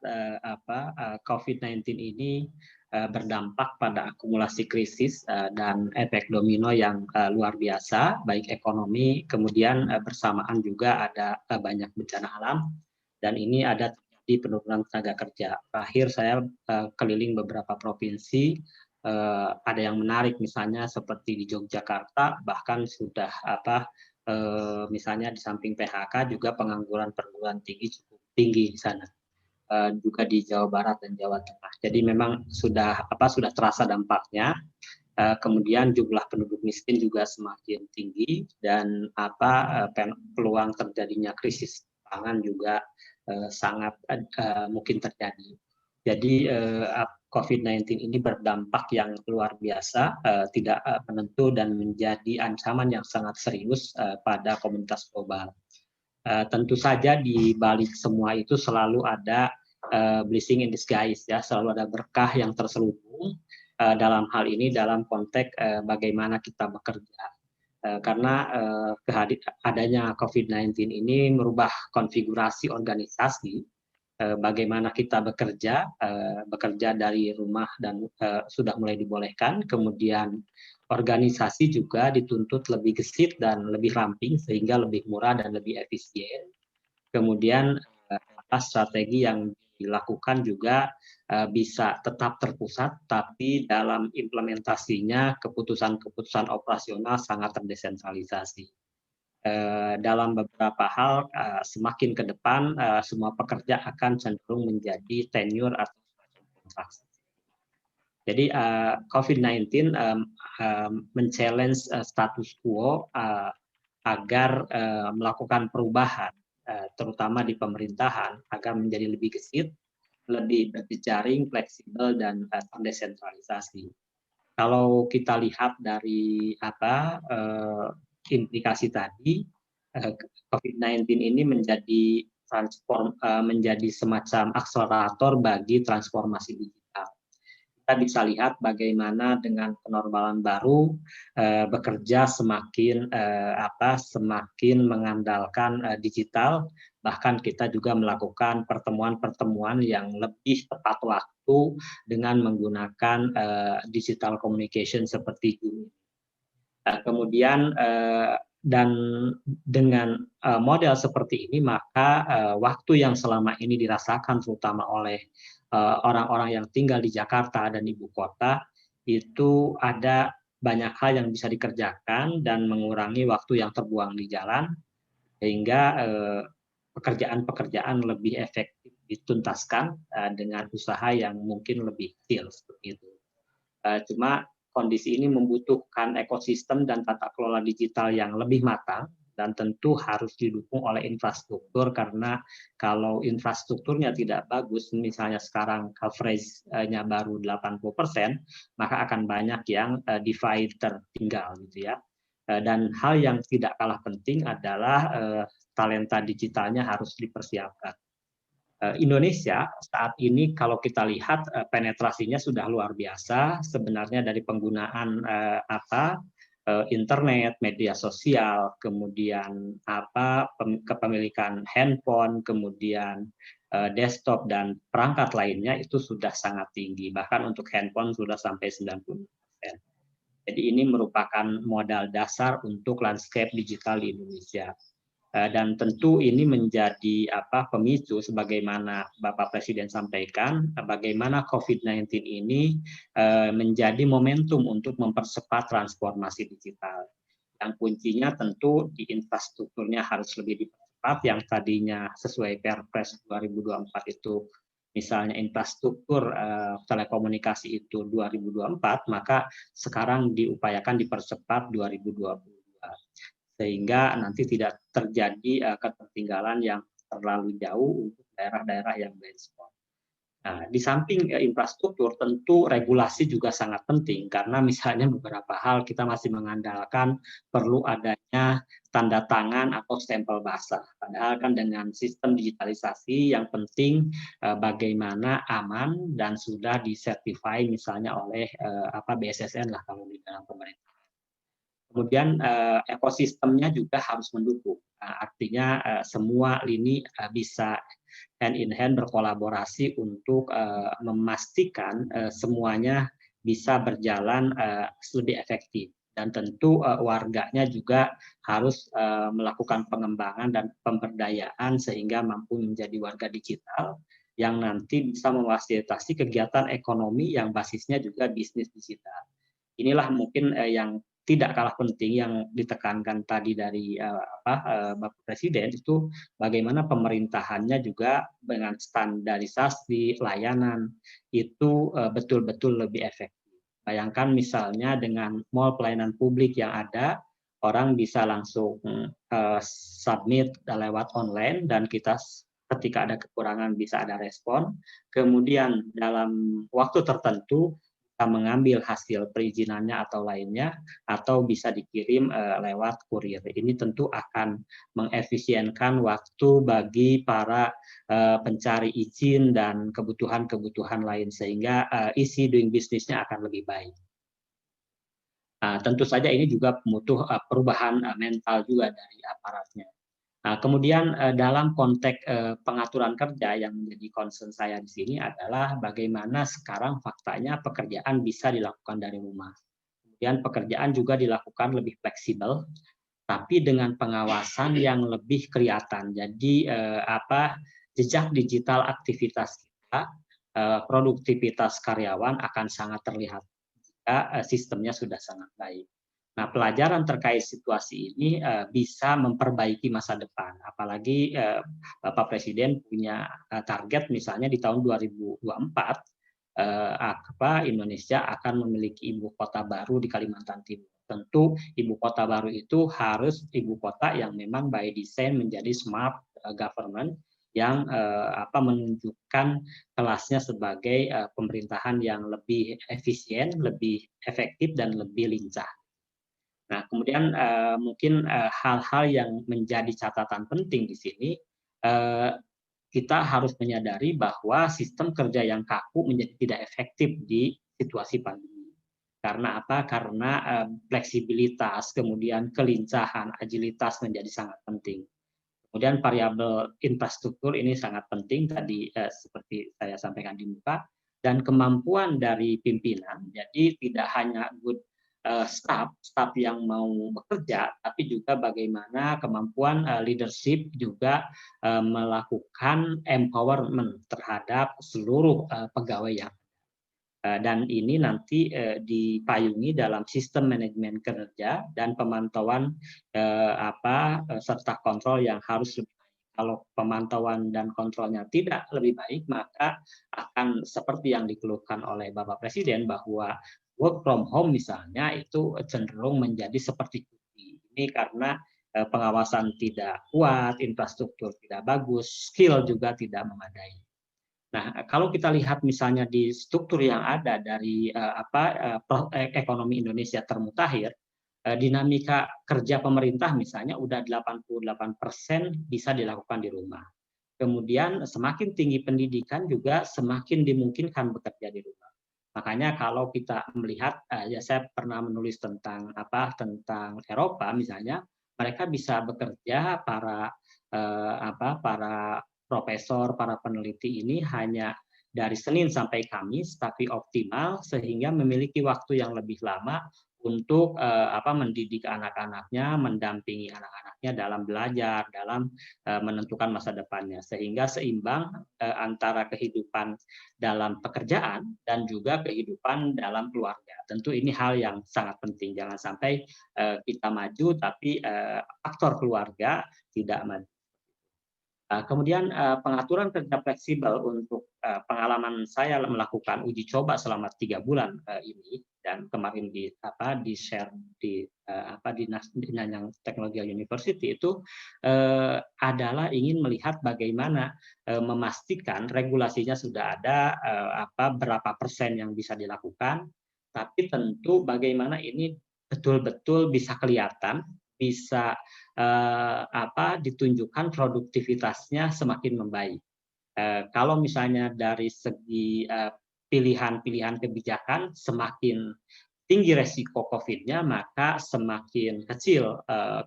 COVID-19 ini berdampak pada akumulasi krisis dan efek domino yang luar biasa, baik ekonomi, kemudian bersamaan juga ada banyak bencana alam, dan ini ada terjadi penurunan tenaga kerja. Terakhir saya keliling beberapa provinsi, ada yang menarik misalnya seperti di Yogyakarta, bahkan sudah misalnya di samping PHK juga pengangguran perguruan tinggi cukup tinggi di sana. Juga di Jawa Barat dan Jawa Tengah. Jadi memang sudah terasa dampaknya. Kemudian jumlah penduduk miskin juga semakin tinggi dan peluang terjadinya krisis pangan juga sangat mungkin terjadi. Jadi COVID-19 ini berdampak yang luar biasa, tidak menentu dan menjadi ancaman yang sangat serius pada komunitas global. Tentu saja di balik semua itu selalu ada blessing in disguise, ya, selalu ada berkah yang terselubung dalam hal ini dalam konteks bagaimana kita bekerja. Karena adanya COVID-19 ini merubah konfigurasi organisasi, bagaimana kita bekerja dari rumah dan sudah mulai dibolehkan, kemudian organisasi juga dituntut lebih gesit dan lebih ramping sehingga lebih murah dan lebih efisien. Kemudian strategi yang dilakukan juga bisa tetap terpusat, tapi dalam implementasinya keputusan-keputusan operasional sangat terdesentralisasi. Dalam beberapa hal semakin ke depan semua pekerja akan cenderung menjadi tenure atau kontrak. Jadi COVID-19 men-challenge status quo agar melakukan perubahan, terutama di pemerintahan, agar menjadi lebih gesit, lebih berjejaring, fleksibel, dan terdesentralisasi. Kalau kita lihat dari implikasi tadi, COVID-19 ini menjadi semacam akselerator bagi transformasi digital. Kita bisa lihat bagaimana dengan kenormalan baru bekerja semakin mengandalkan digital, bahkan kita juga melakukan pertemuan-pertemuan yang lebih tepat waktu dengan menggunakan digital communication seperti Zoom. Kemudian dan dengan model seperti ini, maka waktu yang selama ini dirasakan terutama oleh orang-orang yang tinggal di Jakarta dan ibu kota, itu ada banyak hal yang bisa dikerjakan dan mengurangi waktu yang terbuang di jalan, sehingga pekerjaan-pekerjaan lebih efektif dituntaskan dengan usaha yang mungkin lebih kecil seperti itu. Cuma kondisi ini membutuhkan ekosistem dan tata kelola digital yang lebih matang, dan tentu harus didukung oleh infrastruktur, karena kalau infrastrukturnya tidak bagus, misalnya sekarang coverage-nya baru 80%, maka akan banyak yang divide tertinggal gitu ya. Dan hal yang tidak kalah penting adalah talenta digitalnya harus dipersiapkan. Indonesia saat ini kalau kita lihat penetrasinya sudah luar biasa sebenarnya dari penggunaan internet, media sosial, kemudian kepemilikan handphone, kemudian desktop dan perangkat lainnya itu sudah sangat tinggi, bahkan untuk handphone sudah sampai 90%. Jadi ini merupakan modal dasar untuk landscape digital di Indonesia. Dan tentu ini menjadi pemicu sebagaimana Bapak Presiden sampaikan, bagaimana COVID-19 ini menjadi momentum untuk mempercepat transformasi digital. Yang kuncinya tentu di infrastrukturnya harus lebih dipercepat, yang tadinya sesuai Perpres 2024 itu misalnya infrastruktur telekomunikasi itu 2024, maka sekarang diupayakan dipercepat 2022. Sehingga nanti tidak terjadi ketertinggalan yang terlalu jauh untuk daerah-daerah yang blind spot. Nah, di samping infrastruktur, tentu regulasi juga sangat penting, karena misalnya beberapa hal kita masih mengandalkan perlu adanya tanda tangan atau stempel basah. Padahal kan dengan sistem digitalisasi yang penting bagaimana aman dan sudah disertify misalnya oleh BSSN lah kalau di dalam pemerintah. Kemudian ekosistemnya juga harus mendukung, artinya semua lini bisa hand in hand berkolaborasi untuk memastikan semuanya bisa berjalan lebih efektif, dan tentu warganya juga harus melakukan pengembangan dan pemberdayaan sehingga mampu menjadi warga digital yang nanti bisa memfasilitasi kegiatan ekonomi yang basisnya juga bisnis digital. Inilah mungkin yang tidak kalah penting yang ditekankan tadi dari Bapak Presiden, itu bagaimana pemerintahannya juga dengan standarisasi layanan itu betul-betul lebih efektif. Bayangkan misalnya dengan mall pelayanan publik yang ada, orang bisa langsung submit lewat online dan kita ketika ada kekurangan bisa ada respon, kemudian dalam waktu tertentu kita mengambil hasil perizinannya atau lainnya, atau bisa dikirim lewat kurir. Ini tentu akan mengefisienkan waktu bagi para pencari izin dan kebutuhan-kebutuhan lain, sehingga easy doing business-nya akan lebih baik. Tentu saja ini juga butuh perubahan mental juga dari aparatnya. Kemudian dalam konteks pengaturan kerja yang menjadi concern saya di sini adalah bagaimana sekarang faktanya pekerjaan bisa dilakukan dari rumah. Kemudian pekerjaan juga dilakukan lebih fleksibel, tapi dengan pengawasan yang lebih kelihatan. Jadi jejak digital aktivitas kita, produktivitas karyawan akan sangat terlihat jika sistemnya sudah sangat baik. Nah, pelajaran terkait situasi ini bisa memperbaiki masa depan. Apalagi Bapak Presiden punya target misalnya di tahun 2024 Indonesia akan memiliki ibu kota baru di Kalimantan Timur. Tentu ibu kota baru itu harus ibu kota yang memang by design menjadi smart government yang menunjukkan kelasnya sebagai pemerintahan yang lebih efisien, lebih efektif, dan lebih lincah. Nah, kemudian mungkin hal-hal yang menjadi catatan penting di sini, kita harus menyadari bahwa sistem kerja yang kaku menjadi tidak efektif di situasi pandemi. Karena apa? Karena fleksibilitas, kemudian kelincahan, agilitas menjadi sangat penting. Kemudian variabel infrastruktur ini sangat penting tadi seperti saya sampaikan di muka, dan kemampuan dari pimpinan. Jadi tidak hanya good staff yang mau bekerja, tapi juga bagaimana kemampuan leadership juga melakukan empowerment terhadap seluruh pegawai yang dan ini nanti dipayungi dalam sistem manajemen kerja dan pemantauan serta kontrol yang harus lebih baik. Kalau pemantauan dan kontrolnya tidak lebih baik, maka akan seperti yang dikeluhkan oleh Bapak Presiden bahwa work from home misalnya itu cenderung menjadi seperti cuti. Ini karena pengawasan tidak kuat, infrastruktur tidak bagus, skill juga tidak memadai. Nah, kalau kita lihat misalnya di struktur yang ada dari ekonomi Indonesia termutakhir, dinamika kerja pemerintah misalnya udah 88% bisa dilakukan di rumah. Kemudian semakin tinggi pendidikan juga semakin dimungkinkan bekerja di rumah. Makanya kalau kita melihat, saya pernah menulis tentang Eropa misalnya, mereka bisa bekerja para profesor, para peneliti ini hanya dari Senin sampai Kamis, tapi optimal sehingga memiliki waktu yang lebih lama untuk mendidik anak-anaknya, mendampingi anak-anaknya dalam belajar, dalam menentukan masa depannya, sehingga seimbang antara kehidupan dalam pekerjaan dan juga kehidupan dalam keluarga. Tentu ini hal yang sangat penting, jangan sampai kita maju tapi faktor keluarga tidak maju. Kemudian pengaturan kerja fleksibel untuk pengalaman saya melakukan uji coba selama 3 bulan ini, dan kemarin di share di Nanyang Technological University itu adalah ingin melihat bagaimana memastikan regulasinya sudah ada, berapa persen yang bisa dilakukan, tapi tentu bagaimana ini betul-betul bisa kelihatan, bisa ditunjukkan produktivitasnya semakin membaik. Kalau misalnya dari segi pilihan-pilihan kebijakan, semakin tinggi resiko COVID-nya, maka semakin kecil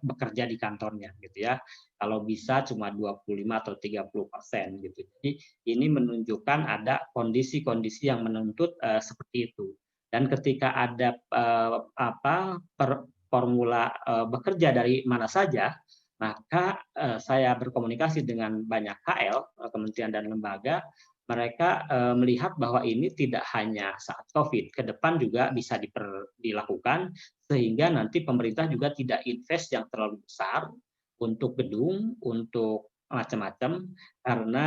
bekerja di kantornya, gitu ya. Kalau bisa cuma 25 atau 30% gitu. Jadi ini menunjukkan ada kondisi-kondisi yang menuntut seperti itu. Dan ketika ada formula bekerja dari mana saja, maka saya berkomunikasi dengan banyak KL, kementerian dan lembaga, mereka melihat bahwa ini tidak hanya saat COVID, ke depan juga bisa dilakukan, sehingga nanti pemerintah juga tidak invest yang terlalu besar untuk gedung, untuk macam-macam, karena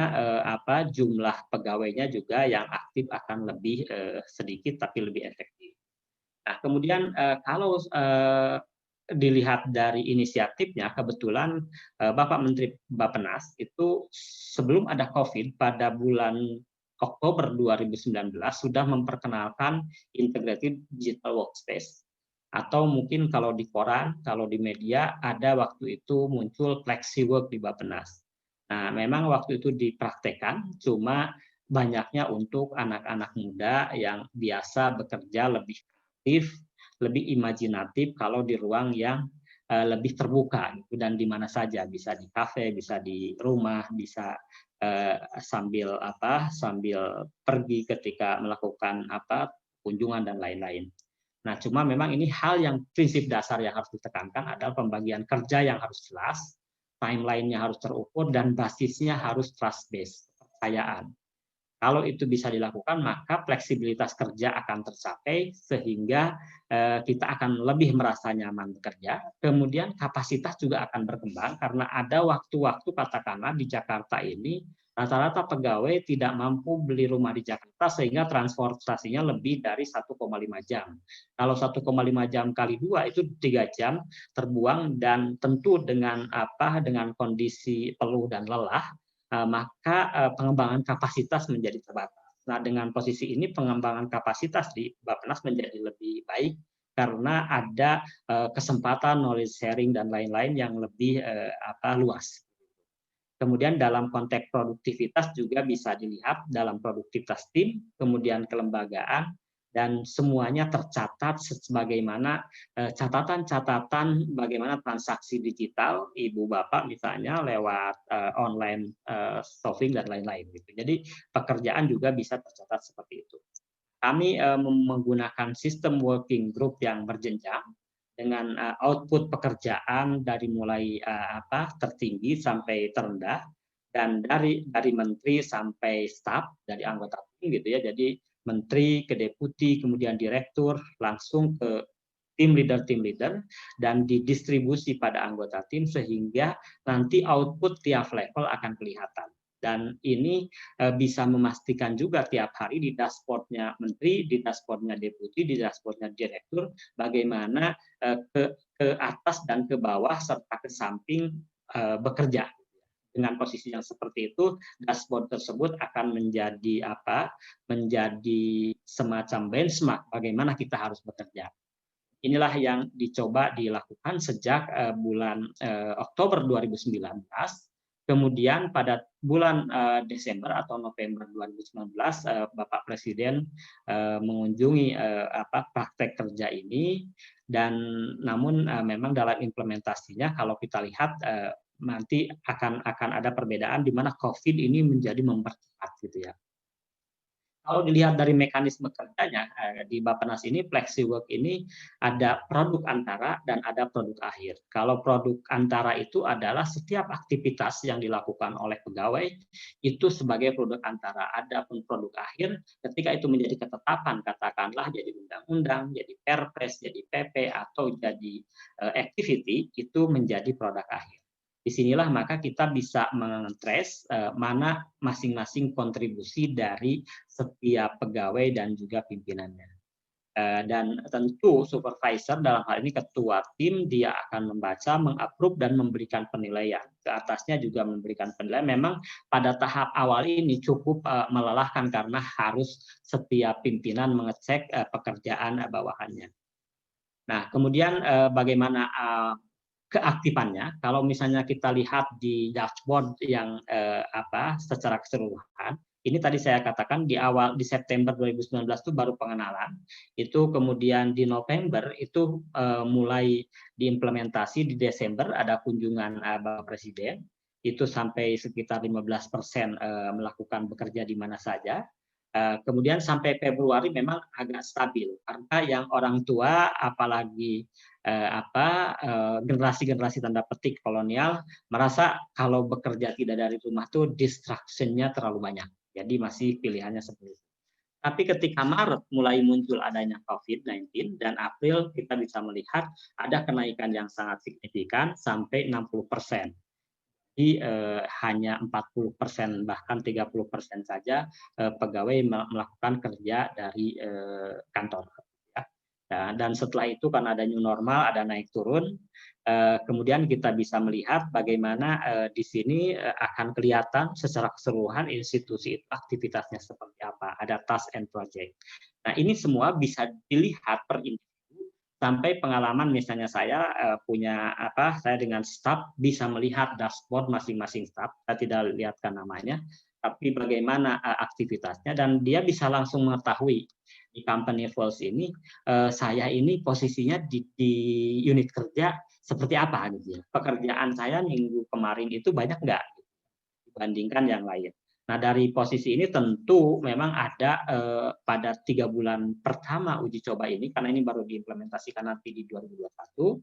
jumlah pegawainya juga yang aktif akan lebih sedikit tapi lebih efektif. Nah, kemudian kalau dilihat dari inisiatifnya, kebetulan Bapak Menteri Bappenas itu sebelum ada COVID pada bulan Oktober 2019 sudah memperkenalkan Integrated Digital Workspace, atau mungkin kalau di koran, kalau di media ada waktu itu muncul FlexiWork di Bappenas. Nah, memang waktu itu dipraktekkan, cuma banyaknya untuk anak-anak muda yang biasa bekerja lebih kreatif, lebih imajinatif kalau di ruang yang lebih terbuka gitu, dan di mana saja, bisa di kafe, bisa di rumah, bisa sambil pergi ketika melakukan kunjungan dan lain-lain. Nah, cuma memang ini hal yang prinsip dasar yang harus ditekankan adalah pembagian kerja yang harus jelas, timeline-nya harus terukur, dan basisnya harus trust-based, kepercayaan. Kalau itu bisa dilakukan, maka fleksibilitas kerja akan tercapai sehingga kita akan lebih merasa nyaman bekerja. Kemudian kapasitas juga akan berkembang karena ada waktu-waktu, katakanlah di Jakarta ini rata-rata pegawai tidak mampu beli rumah di Jakarta sehingga transportasinya lebih dari 1,5 jam. Kalau 1,5 jam kali 2 itu 3 jam terbuang, dan tentu dengan kondisi peluh dan lelah, maka pengembangan kapasitas menjadi terbatas. Nah, dengan posisi ini pengembangan kapasitas di Bappenas menjadi lebih baik karena ada kesempatan knowledge sharing dan lain-lain yang lebih luas. Kemudian dalam konteks produktivitas juga bisa dilihat dalam produktivitas tim, kemudian kelembagaan, dan semuanya tercatat sebagaimana catatan-catatan bagaimana transaksi digital ibu bapak misalnya lewat online shopping dan lain-lain gitu. Jadi pekerjaan juga bisa tercatat seperti itu. Kami menggunakan sistem working group yang berjenjang dengan output pekerjaan dari mulai tertinggi sampai terendah, dan dari menteri sampai staf, dari anggota tim gitu ya. Jadi menteri ke deputi, kemudian direktur, langsung ke tim leader, dan didistribusi pada anggota tim sehingga nanti output tiap level akan kelihatan. Dan ini bisa memastikan juga tiap hari di dashboardnya menteri, di dashboardnya deputi, di dashboardnya direktur, bagaimana ke atas dan ke bawah serta ke samping bekerja. Dengan posisi yang seperti itu, dashboard tersebut akan menjadi menjadi semacam benchmark bagaimana kita harus bekerja. Inilah yang dicoba dilakukan sejak bulan Oktober 2019. Kemudian pada bulan Desember atau November 2019, Bapak Presiden mengunjungi praktek kerja ini, dan namun memang dalam implementasinya kalau kita lihat nanti akan ada perbedaan di mana COVID ini menjadi mempercepat gitu ya. Kalau dilihat dari mekanisme kerjanya di Bappenas ini, FlexiWork ini ada produk antara dan ada produk akhir. Kalau produk antara itu adalah setiap aktivitas yang dilakukan oleh pegawai itu sebagai produk antara. Adapun produk akhir, ketika itu menjadi ketetapan, katakanlah jadi undang-undang, jadi perpres, jadi PP, atau jadi activity, itu menjadi produk akhir. Disinilah maka kita bisa mengetrace mana masing-masing kontribusi dari setiap pegawai dan juga pimpinannya. Dan tentu supervisor, dalam hal ini ketua tim, dia akan membaca, mengapprove, dan memberikan penilaian. Ke atasnya juga memberikan penilaian. Memang pada tahap awal ini cukup melelahkan karena harus setiap pimpinan mengecek pekerjaan bawahannya. Nah, kemudian bagaimana keaktifannya, kalau misalnya kita lihat di dashboard yang secara keseluruhan, ini tadi saya katakan di September 2019 itu baru pengenalan, itu kemudian di November itu mulai diimplementasi, di Desember ada kunjungan Bapak Presiden, itu sampai sekitar 15% melakukan bekerja di mana saja. Kemudian sampai Februari memang agak stabil karena yang orang tua, apalagi generasi-generasi tanda petik kolonial, merasa kalau bekerja tidak dari rumah tuh distraction-nya terlalu banyak. Jadi masih pilihannya seperti itu. Tapi ketika Maret mulai muncul adanya COVID-19 dan April kita bisa melihat ada kenaikan yang sangat signifikan sampai 60%. Jadi hanya 40% bahkan 30% saja pegawai melakukan kerja dari kantor. Ya, dan setelah itu karena ada new normal, ada naik turun, kemudian kita bisa melihat bagaimana di sini akan kelihatan secara keseluruhan institusi itu aktivitasnya seperti apa, ada task and project. Nah, ini semua bisa dilihat per individu sampai pengalaman misalnya saya punya saya dengan staff bisa melihat dashboard masing-masing staff, saya tidak lihatkan namanya, tapi bagaimana aktivitasnya dan dia bisa langsung mengetahui di company Evolve ini saya ini posisinya di unit kerja seperti apa gitu ya. Pekerjaan saya minggu kemarin itu banyak nggak dibandingkan yang lain. Nah, dari posisi ini tentu memang ada pada 3 bulan pertama uji coba ini, karena ini baru diimplementasikan nanti di 2021,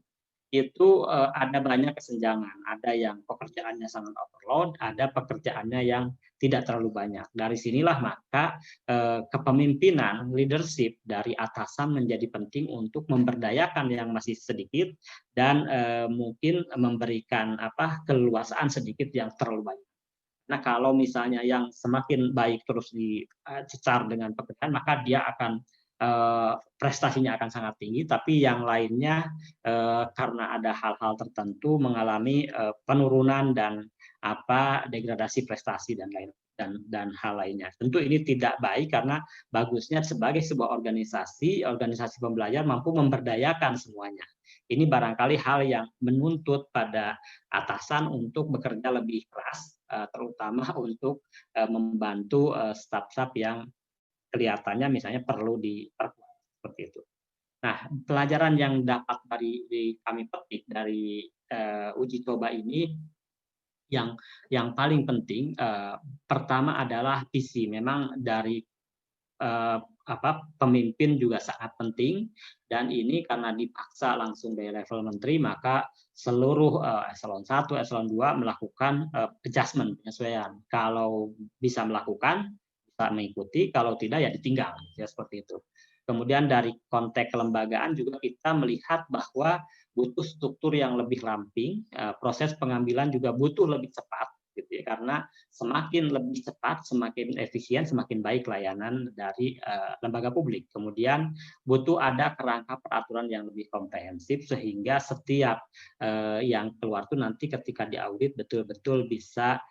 itu ada banyak kesenjangan. Ada yang pekerjaannya sangat overload, ada pekerjaannya yang tidak terlalu banyak. Dari sinilah maka kepemimpinan, leadership dari atasan menjadi penting untuk memberdayakan yang masih sedikit dan mungkin memberikan keleluasaan sedikit yang terlalu banyak. Nah, kalau misalnya yang semakin baik terus dicecar dengan pekerjaan, maka dia akan prestasinya akan sangat tinggi, tapi yang lainnya karena ada hal-hal tertentu mengalami penurunan dan degradasi prestasi dan lain dan hal lainnya. Tentu ini tidak baik karena bagusnya sebagai sebuah organisasi pembelajar mampu memberdayakan semuanya. Ini barangkali hal yang menuntut pada atasan untuk bekerja lebih keras, terutama untuk membantu staf-staf yang kelihatannya misalnya perlu diperkuat seperti itu. Nah, pelajaran yang dapat kami petik dari uji coba ini yang paling penting pertama adalah visi. Memang dari pemimpin juga sangat penting dan ini karena dipaksa langsung dari level menteri maka seluruh eselon 1, eselon 2 melakukan adjustment, penyesuaian. Kalau bisa melakukan bisa mengikuti, kalau tidak ya ditinggal, ya seperti itu. Kemudian dari konteks kelembagaan juga kita melihat bahwa butuh struktur yang lebih ramping, proses pengambilan juga butuh lebih cepat, gitu ya, karena semakin lebih cepat, semakin efisien, semakin baik layanan dari lembaga publik. Kemudian butuh ada kerangka peraturan yang lebih komprehensif sehingga setiap yang keluar itu nanti ketika diaudit betul-betul bisa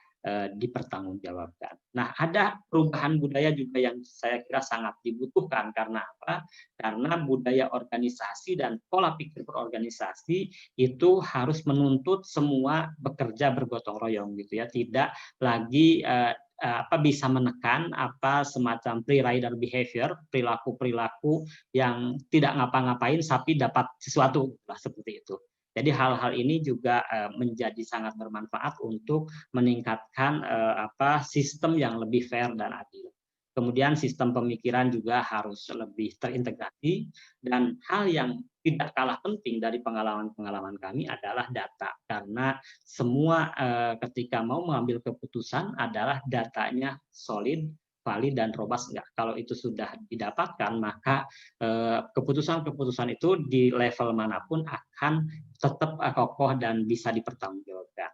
dipertanggungjawabkan. Nah, ada perubahan budaya juga yang saya kira sangat dibutuhkan. Karena apa? Karena budaya organisasi dan pola pikir berorganisasi itu harus menuntut semua bekerja bergotong royong gitu ya. Tidak lagi bisa menekan semacam pre-rider behavior, perilaku yang tidak ngapa-ngapain tapi dapat sesuatu lah seperti itu. Jadi hal-hal ini juga menjadi sangat bermanfaat untuk meningkatkan sistem yang lebih fair dan adil. Kemudian sistem pemikiran juga harus lebih terintegrasi dan hal yang tidak kalah penting dari pengalaman-pengalaman kami adalah data, karena semua ketika mau mengambil keputusan adalah datanya solid, valid dan robust enggak. Kalau itu sudah didapatkan, maka keputusan-keputusan itu di level manapun akan tetap kokoh dan bisa dipertanggungjawabkan.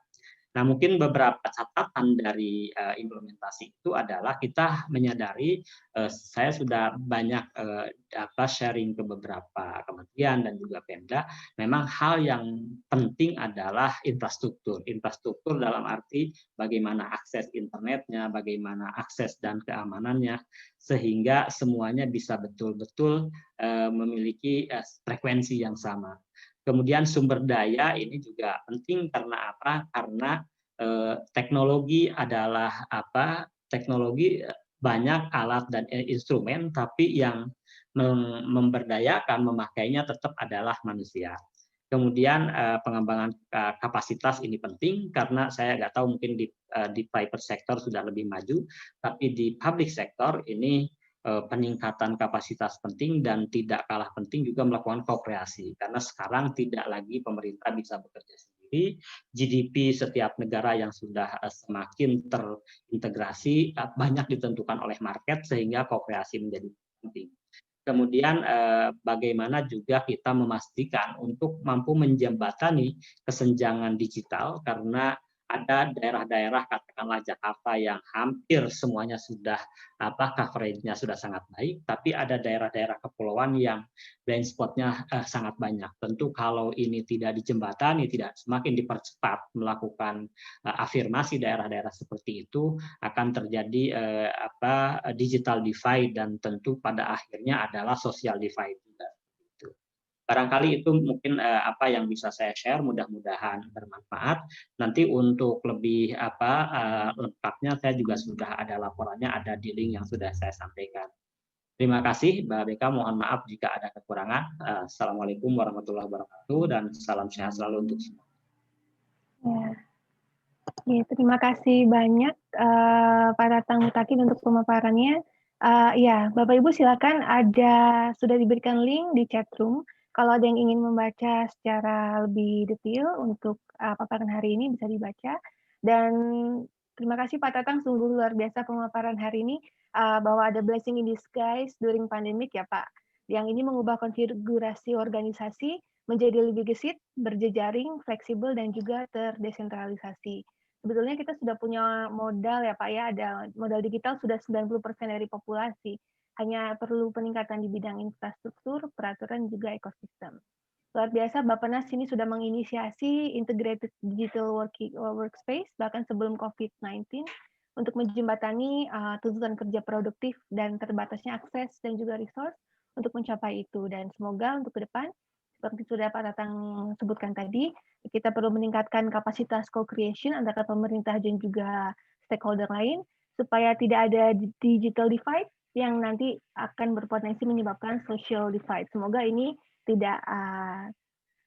Nah, mungkin beberapa catatan dari implementasi itu adalah kita menyadari saya sudah banyak sharing ke beberapa kementerian dan juga Pemda. Memang hal yang penting adalah infrastruktur. Infrastruktur dalam arti bagaimana akses internetnya, bagaimana akses dan keamanannya, sehingga semuanya bisa betul-betul memiliki frekuensi yang sama. Kemudian sumber daya ini juga penting karena apa? Karena teknologi adalah teknologi banyak alat dan instrumen, tapi yang memberdayakan memakainya tetap adalah manusia. Kemudian pengembangan kapasitas ini penting karena saya nggak tahu mungkin di private sector sudah lebih maju, tapi di public sector ini peningkatan kapasitas penting dan tidak kalah penting juga melakukan kooperasi karena sekarang tidak lagi pemerintah bisa bekerja sendiri. GDP setiap negara yang sudah semakin terintegrasi banyak ditentukan oleh market sehingga kooperasi menjadi penting. Kemudian bagaimana juga kita memastikan untuk mampu menjembatani kesenjangan digital karena ada daerah-daerah katakanlah Jakarta yang hampir semuanya sudah coverage-nya sudah sangat baik, tapi ada daerah-daerah kepulauan yang blind spot-nya sangat banyak. Tentu kalau ini tidak dijembatani, tidak semakin dipercepat melakukan afirmasi daerah-daerah seperti itu, akan terjadi digital divide dan tentu pada akhirnya adalah social divide juga. Barangkali itu mungkin apa yang bisa saya share, mudah-mudahan bermanfaat. Nanti untuk lebih lengkapnya saya juga sudah ada laporannya, ada di link yang sudah saya sampaikan. Terima kasih Mbak Beka, mohon maaf jika ada kekurangan. Assalamualaikum warahmatullahi wabarakatuh dan salam sehat selalu untuk semua. Ya, terima kasih banyak Pak Tatang Mutakin untuk pemaparannya. Ya, Bapak Ibu silakan, sudah diberikan link di chat room. Kalau ada yang ingin membaca secara lebih detail untuk paparan hari ini bisa dibaca. Dan terima kasih Pak Tatang, sungguh luar biasa pemaparan hari ini, bahwa ada blessing in disguise during pandemic ya Pak. Yang ini mengubah konfigurasi organisasi menjadi lebih gesit, berjejaring, fleksibel, dan juga terdesentralisasi. Sebetulnya kita sudah punya modal ya Pak ya, ada modal digital sudah 90% dari populasi. Hanya perlu peningkatan di bidang infrastruktur, peraturan, juga ekosistem. Luar biasa, Bappenas ini sudah menginisiasi Integrated Digital Workspace, bahkan sebelum COVID-19, untuk menjembatani tuntutan kerja produktif dan terbatasnya akses dan juga resource untuk mencapai itu. Dan semoga untuk ke depan, seperti sudah Pak Tatang sebutkan tadi, kita perlu meningkatkan kapasitas co-creation antara pemerintah dan juga stakeholder lain, supaya tidak ada digital divide yang nanti akan berpotensi menyebabkan social divide. Semoga ini tidak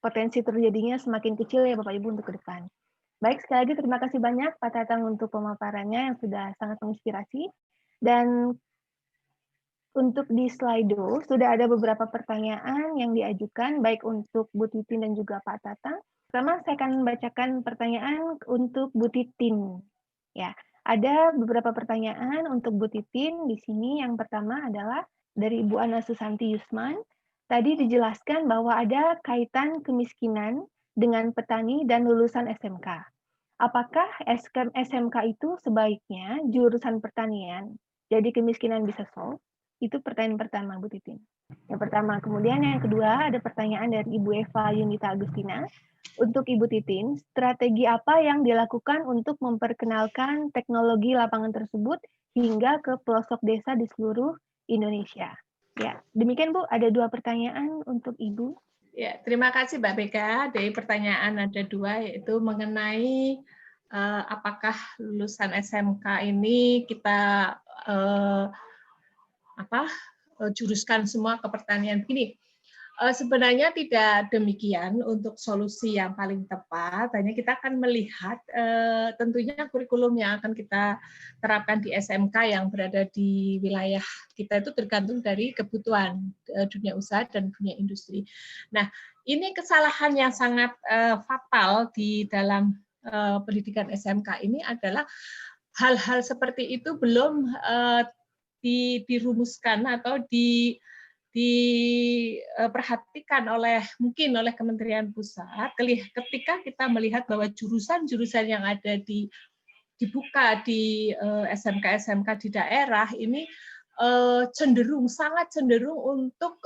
potensi terjadinya semakin kecil ya Bapak Ibu untuk ke depan. Baik, sekali lagi terima kasih banyak Pak Tatang untuk pemaparannya yang sudah sangat menginspirasi. Dan untuk di Slido sudah ada beberapa pertanyaan yang diajukan baik untuk Bu Titin dan juga Pak Tatang. Pertama saya akan membacakan pertanyaan untuk Bu Titin. Ya, ada beberapa pertanyaan untuk Bu Titin di sini. Yang pertama adalah dari Ibu Ana Susanti Yusman. Tadi dijelaskan bahwa ada kaitan kemiskinan dengan petani dan lulusan SMK. Apakah SMK itu sebaiknya jurusan pertanian, jadi kemiskinan bisa solve? Itu pertanyaan pertama, Bu Titin. Yang pertama. Kemudian yang kedua, ada pertanyaan dari Ibu Eva Yunita Agustina. Untuk Ibu Titin, strategi apa yang dilakukan untuk memperkenalkan teknologi lapangan tersebut hingga ke pelosok desa di seluruh Indonesia? Ya, demikian Bu, ada 2 pertanyaan untuk Ibu. Ya, terima kasih Mbak Beka. Dari pertanyaan ada 2, yaitu mengenai apakah lulusan SMK ini kita juruskan semua ke pertanian. Gini, sebenarnya tidak demikian untuk solusi yang paling tepat. Hanya kita akan melihat tentunya kurikulum yang akan kita terapkan di SMK yang berada di wilayah kita itu tergantung dari kebutuhan dunia usaha dan dunia industri. Nah, ini kesalahan yang sangat fatal di dalam pendidikan SMK ini adalah hal-hal seperti itu belum dirumuskan atau diperhatikan mungkin oleh Kementerian Pusat ketika kita melihat bahwa jurusan-jurusan yang ada dibuka di SMK-SMK di daerah ini sangat cenderung untuk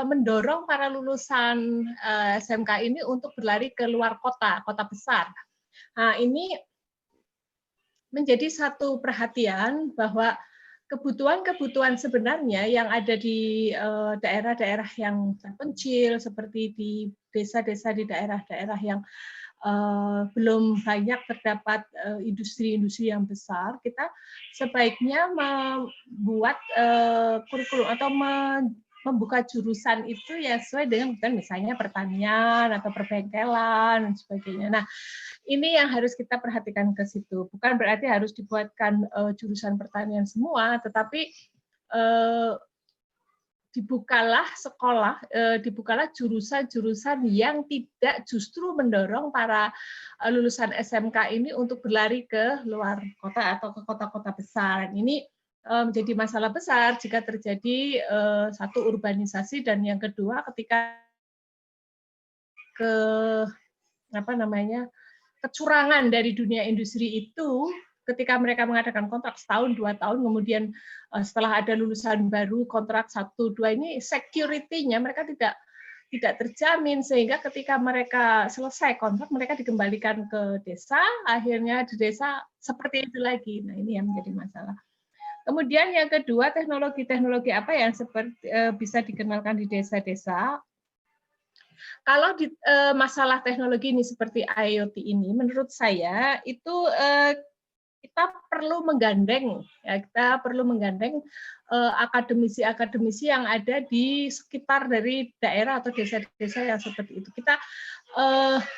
mendorong para lulusan SMK ini untuk berlari ke luar kota besar. Nah, ini menjadi satu perhatian bahwa kebutuhan-kebutuhan sebenarnya yang ada di daerah-daerah yang terpencil, seperti di desa-desa di daerah-daerah yang belum banyak terdapat industri-industri yang besar, kita sebaiknya membuat kurikulum atau membuka jurusan itu ya sesuai dengan misalnya pertanian atau perbengkelan dan sebagainya. Nah, ini yang harus kita perhatikan ke situ. Bukan berarti harus dibuatkan jurusan pertanian semua, tetapi dibukalah jurusan-jurusan yang tidak justru mendorong para lulusan SMK ini untuk berlari ke luar kota atau ke kota-kota besar. Ini menjadi masalah besar jika terjadi satu urbanisasi, dan yang kedua ketika kecurangan dari dunia industri itu ketika mereka mengadakan kontrak setahun, 2 tahun, kemudian setelah ada lulusan baru kontrak 1, 2 ini security-nya mereka tidak terjamin, sehingga ketika mereka selesai kontrak mereka dikembalikan ke desa, akhirnya di desa seperti itu lagi. Nah, ini yang menjadi masalah. Kemudian yang kedua, teknologi-teknologi apa yang bisa dikenalkan di desa-desa. Kalau di masalah teknologi ini seperti IoT ini, menurut saya itu kita perlu menggandeng akademisi-akademisi yang ada di sekitar dari daerah atau desa-desa yang seperti itu. Kita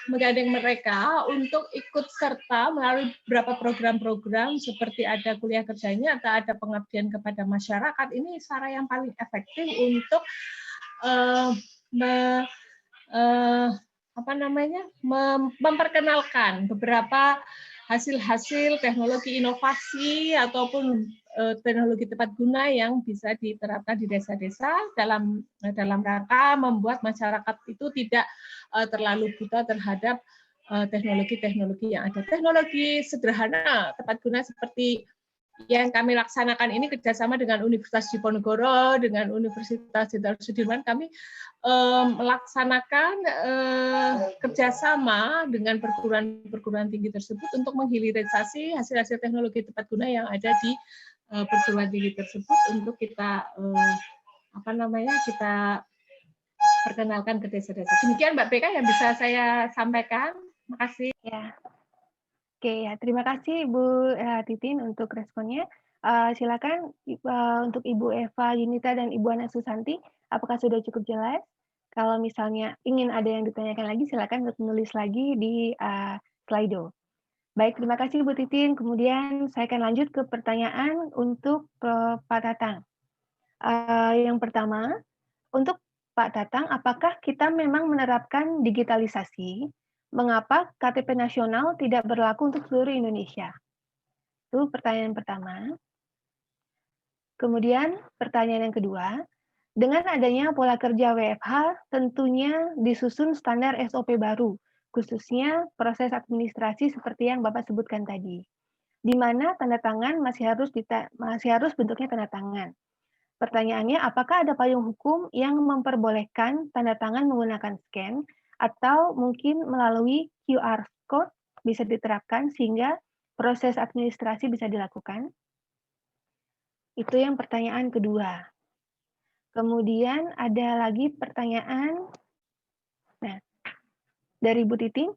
menggandeng mereka untuk ikut serta melalui beberapa program-program seperti ada kuliah kerjanya atau ada pengabdian kepada masyarakat. Ini cara yang paling efektif untuk memperkenalkan beberapa hasil-hasil teknologi inovasi ataupun teknologi tepat guna yang bisa diterapkan di desa-desa dalam rangka membuat masyarakat itu tidak terlalu buta terhadap teknologi-teknologi yang ada. Teknologi sederhana tepat guna seperti yang kami laksanakan ini kerjasama dengan Universitas Diponegoro, dengan Universitas Jenderal Sudirman, kami melaksanakan kerjasama dengan perguruan tinggi tersebut untuk menghilirisasi hasil-hasil teknologi tepat guna yang ada di perguruan tinggi tersebut untuk kita kita perkenalkan ke desa-desa. Demikian Mbak Beka yang bisa saya sampaikan. Terima kasih. Ya. Oke, ya, terima kasih Ibu Titin untuk responnya. Silakan untuk Ibu Eva Yunita dan Ibu Ana Susanti, apakah sudah cukup jelas? Kalau misalnya ingin ada yang ditanyakan lagi, silakan untuk menulis lagi di Slido. Baik, terima kasih Bu Titin. Kemudian saya akan lanjut ke pertanyaan untuk Pak Tatang. Yang pertama, untuk Pak Tatang, apakah kita memang menerapkan digitalisasi? Mengapa KTP nasional tidak berlaku untuk seluruh Indonesia? Itu pertanyaan pertama. Kemudian pertanyaan yang kedua, dengan adanya pola kerja WFH tentunya disusun standar SOP baru, khususnya proses administrasi seperti yang Bapak sebutkan tadi, di mana tanda tangan masih harus bentuknya tanda tangan. Pertanyaannya, apakah ada payung hukum yang memperbolehkan tanda tangan menggunakan scan atau mungkin melalui QR code bisa diterapkan sehingga proses administrasi bisa dilakukan? Itu yang pertanyaan kedua. Kemudian ada lagi pertanyaan, dari Bu Titin,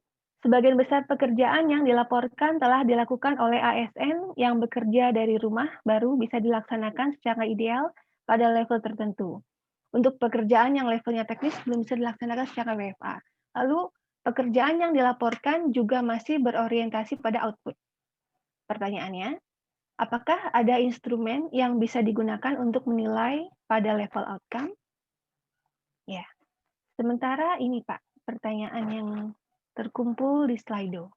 sebagian besar pekerjaan yang dilaporkan telah dilakukan oleh ASN yang bekerja dari rumah baru bisa dilaksanakan secara ideal pada level tertentu. Untuk pekerjaan yang levelnya teknis belum bisa dilaksanakan secara WFA. Lalu pekerjaan yang dilaporkan juga masih berorientasi pada output. Pertanyaannya, apakah ada instrumen yang bisa digunakan untuk menilai pada level outcome? Ya. Sementara ini Pak, pertanyaan yang terkumpul di Slido.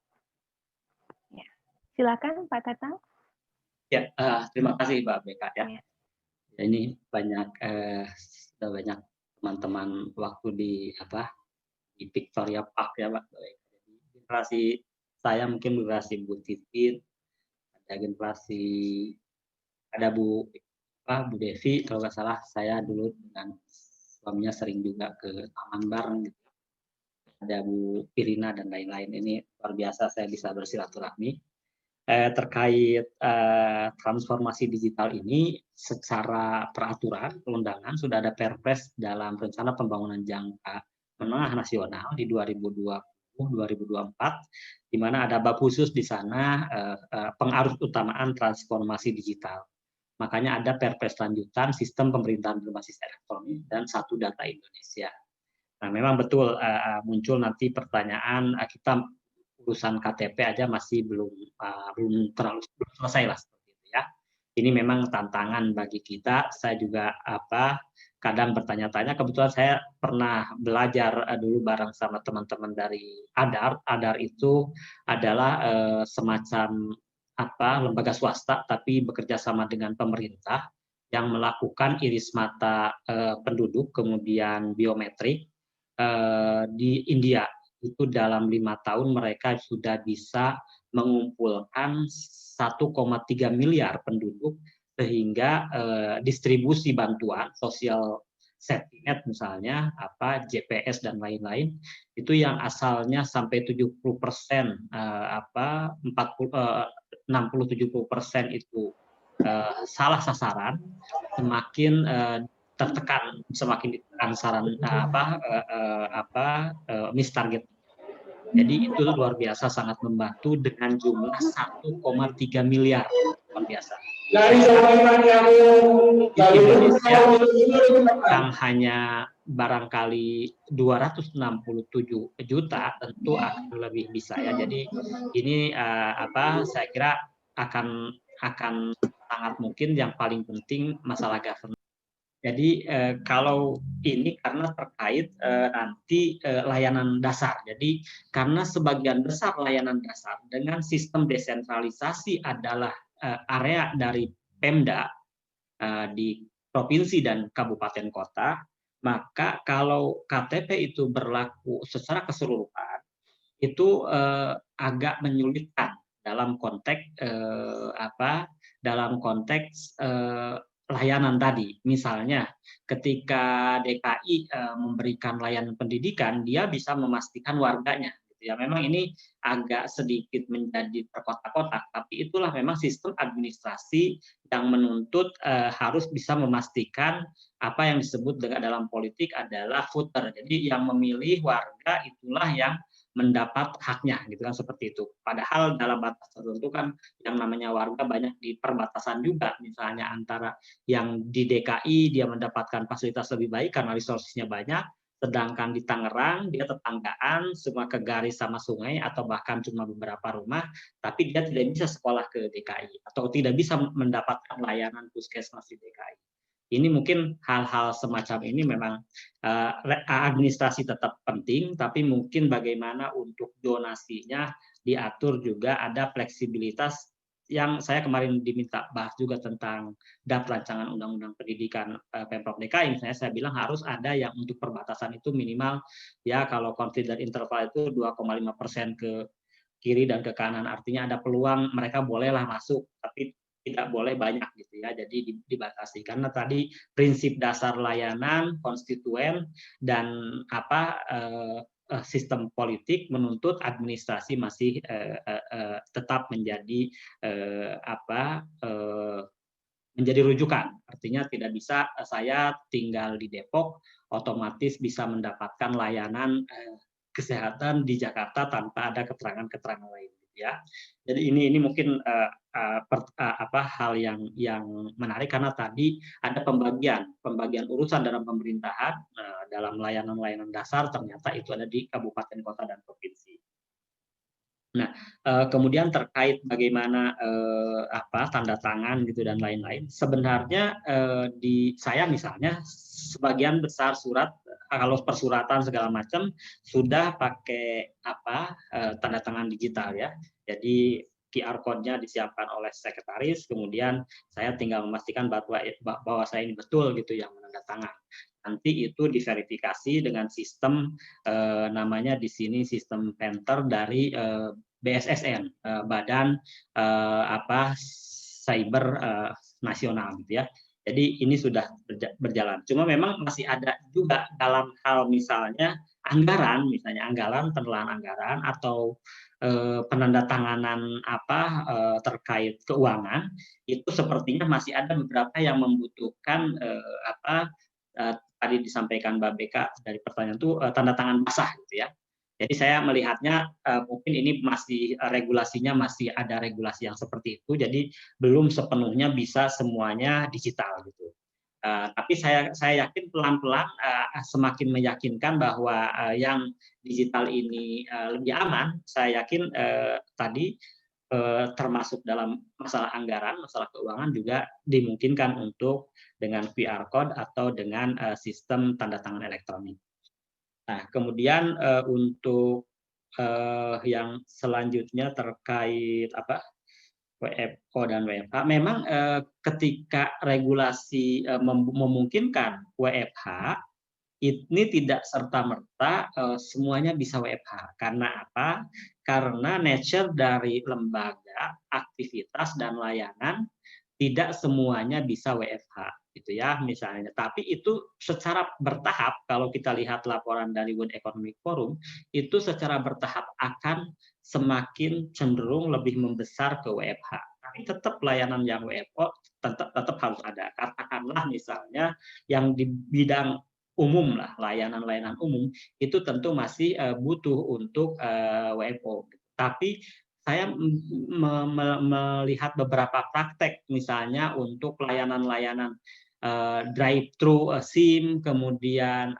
Ya. Silakan Pak Tatang. Ya, terima kasih Mbak Beka ya. Ya. Ini banyak teman-teman waktu di Victoria Park ya Pak. Generasi saya mungkin generasi Bu Titin, ada Bu Devi kalau nggak salah, saya dulu dengan suaminya sering juga ke taman bareng gitu. Ada Bu Irina dan lain-lain. Ini luar biasa saya bisa bersilaturahmi terkait transformasi digital ini. Secara peraturan perundangan sudah ada Perpres dalam rencana pembangunan jangka menengah nasional di 2020-2024, di mana ada bab khusus di sana pengarus utamaan transformasi digital. Makanya ada Perpres lanjutan sistem pemerintahan berbasis elektronik dan satu data Indonesia. Nah, memang betul muncul nanti pertanyaan kita urusan KTP aja masih belum selesai lah seperti itu ya. Ini memang tantangan bagi kita. Saya juga kadang bertanya-tanya. Kebetulan saya pernah belajar dulu bareng sama teman-teman dari ADAR. ADAR itu adalah semacam lembaga swasta tapi bekerja sama dengan pemerintah yang melakukan iris mata penduduk kemudian biometrik di India itu dalam 5 tahun mereka sudah bisa mengumpulkan 1,3 miliar penduduk, sehingga distribusi bantuan sosial safety net misalnya, JPS dan lain-lain, itu yang asalnya sampai 70%, 60-70% itu salah sasaran, semakin tertekan, semakin ditekan miss target. Jadi itu luar biasa, sangat membantu dengan jumlah 1,3 miliar, luar biasa. Di Indonesia yang hanya barangkali 267 juta tentu akan lebih bisa ya. Jadi ini saya kira akan sangat mungkin yang paling penting masalah governance. Jadi kalau ini karena terkait nanti layanan dasar. Jadi karena sebagian besar layanan dasar dengan sistem desentralisasi adalah area dari Pemda di provinsi dan kabupaten kota, maka kalau KTP itu berlaku secara keseluruhan, itu agak menyulitkan dalam konteks layanan tadi. Misalnya ketika DKI memberikan layanan pendidikan, dia bisa memastikan warganya. Ya, memang ini agak sedikit menjadi terkotak-kotak, tapi itulah memang sistem administrasi yang menuntut harus bisa memastikan apa yang disebut dengan dalam politik adalah voter. Jadi yang memilih warga itulah yang mendapat haknya, gitu kan, seperti itu. Padahal dalam batas tertentu kan yang namanya warga banyak di perbatasan juga, misalnya antara yang di DKI dia mendapatkan fasilitas lebih baik karena resource-nya banyak, sedangkan di Tangerang dia tetanggaan, semua ke garis sama sungai atau bahkan cuma beberapa rumah, tapi dia tidak bisa sekolah ke DKI atau tidak bisa mendapatkan layanan puskesmas di DKI. Ini mungkin hal-hal semacam ini memang administrasi tetap penting, tapi mungkin bagaimana untuk donasinya diatur juga ada fleksibilitas yang saya kemarin diminta bahas juga tentang draft rancangan undang-undang pendidikan Pemprov DKI. Misalnya saya bilang harus ada yang untuk perbatasan itu minimal ya kalau consider interval itu 2,5% ke kiri dan ke kanan, artinya ada peluang mereka bolehlah masuk, tapi tidak boleh banyak gitu ya, jadi dibatasi karena tadi prinsip dasar layanan konstituen dan sistem politik menuntut administrasi masih tetap menjadi menjadi rujukan, artinya tidak bisa saya tinggal di Depok otomatis bisa mendapatkan layanan kesehatan di Jakarta tanpa ada keterangan-keterangan lain. Ya, jadi ini mungkin hal yang menarik karena tadi ada pembagian urusan dalam pemerintahan dalam layanan dasar ternyata itu ada di kabupaten, kota, dan provinsi. Nah, kemudian terkait bagaimana tanda tangan gitu dan lain-lain, sebenarnya di saya misalnya sebagian besar surat kalau persuratan segala macam sudah pakai tanda tangan digital ya. Jadi QR code-nya disiapkan oleh sekretaris, kemudian saya tinggal memastikan bahwa saya ini betul gitu yang menandatangan. Nanti itu diverifikasi dengan sistem namanya di sini sistem Penter dari BSSN, Badan Cyber Nasional gitu ya. Jadi ini sudah berjalan. Cuma memang masih ada juga dalam hal misalnya anggaran, pengelolaan anggaran atau penandatanganan terkait keuangan, itu sepertinya masih ada beberapa yang membutuhkan tadi disampaikan Mbak Beka dari pertanyaan itu tanda tangan basah gitu ya. Jadi saya melihatnya mungkin ini masih regulasinya masih ada regulasi yang seperti itu, jadi belum sepenuhnya bisa semuanya digital gitu. Tapi saya yakin pelan-pelan semakin meyakinkan bahwa yang digital ini lebih aman. Saya yakin tadi termasuk dalam masalah anggaran, masalah keuangan juga dimungkinkan untuk dengan QR code atau dengan sistem tanda tangan elektronik. Nah, kemudian untuk yang selanjutnya terkait WFO dan WFH, memang ketika regulasi memungkinkan WFH, ini tidak serta-merta semuanya bisa WFH. Karena apa? Karena nature dari lembaga, aktivitas, dan layanan tidak semuanya bisa WFH, gitu ya misalnya. Tapi itu secara bertahap, kalau kita lihat laporan dari World Economic Forum, itu secara bertahap akan semakin cenderung lebih membesar ke WFH. Tapi tetap layanan yang WFO tetap harus ada. Katakanlah misalnya yang di bidang umum lah, layanan-layanan umum itu tentu masih butuh untuk WFO. Tapi saya melihat beberapa praktek, misalnya untuk layanan-layanan drive-thru SIM, kemudian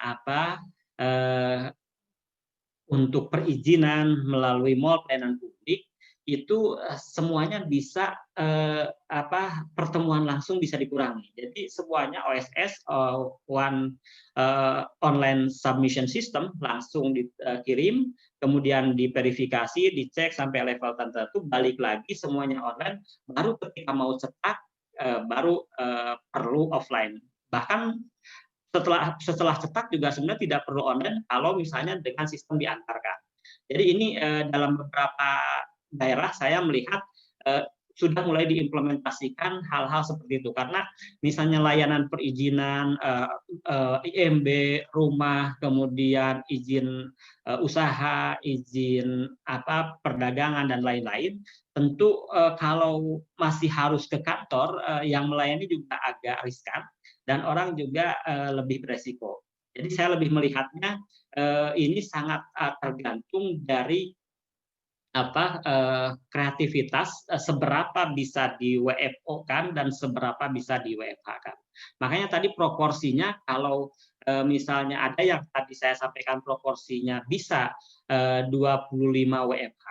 untuk perizinan melalui mall pelayanan publik, itu semuanya bisa pertemuan langsung bisa dikurangi. Jadi semuanya OSS, online submission system, langsung dikirim, kemudian diverifikasi, dicek sampai level tertentu, balik lagi semuanya online, baru ketika mau cetak baru perlu offline. Bahkan setelah cetak juga sebenarnya tidak perlu online kalau misalnya dengan sistem diantarkan. Jadi ini dalam beberapa daerah saya melihat sudah mulai diimplementasikan hal-hal seperti itu, karena misalnya layanan perizinan, IMB, rumah, kemudian izin usaha, izin perdagangan dan lain-lain, tentu kalau masih harus ke kantor, yang melayani juga agak riskan dan orang juga lebih beresiko. Jadi saya lebih melihatnya ini sangat tergantung dari kreativitas, seberapa bisa di WFO-kan dan seberapa bisa di WFH-kan. Makanya tadi proporsinya, kalau misalnya ada yang tadi saya sampaikan proporsinya bisa 25 WFH,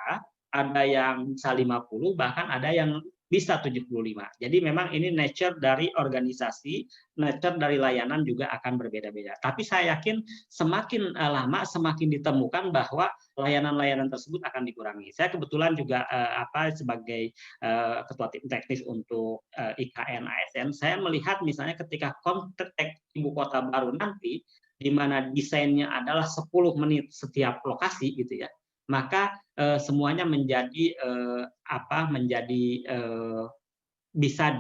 ada yang bisa 50, bahkan ada yang bisa 75. Jadi memang ini nature dari organisasi, nature dari layanan juga akan berbeda-beda. Tapi saya yakin semakin lama semakin ditemukan bahwa layanan-layanan tersebut akan dikurangi. Saya kebetulan juga sebagai ketua tim teknis untuk IKN ASN, saya melihat misalnya ketika konteks ibu kota baru nanti, di mana desainnya adalah 10 menit setiap lokasi gitu ya, maka semuanya menjadi bisa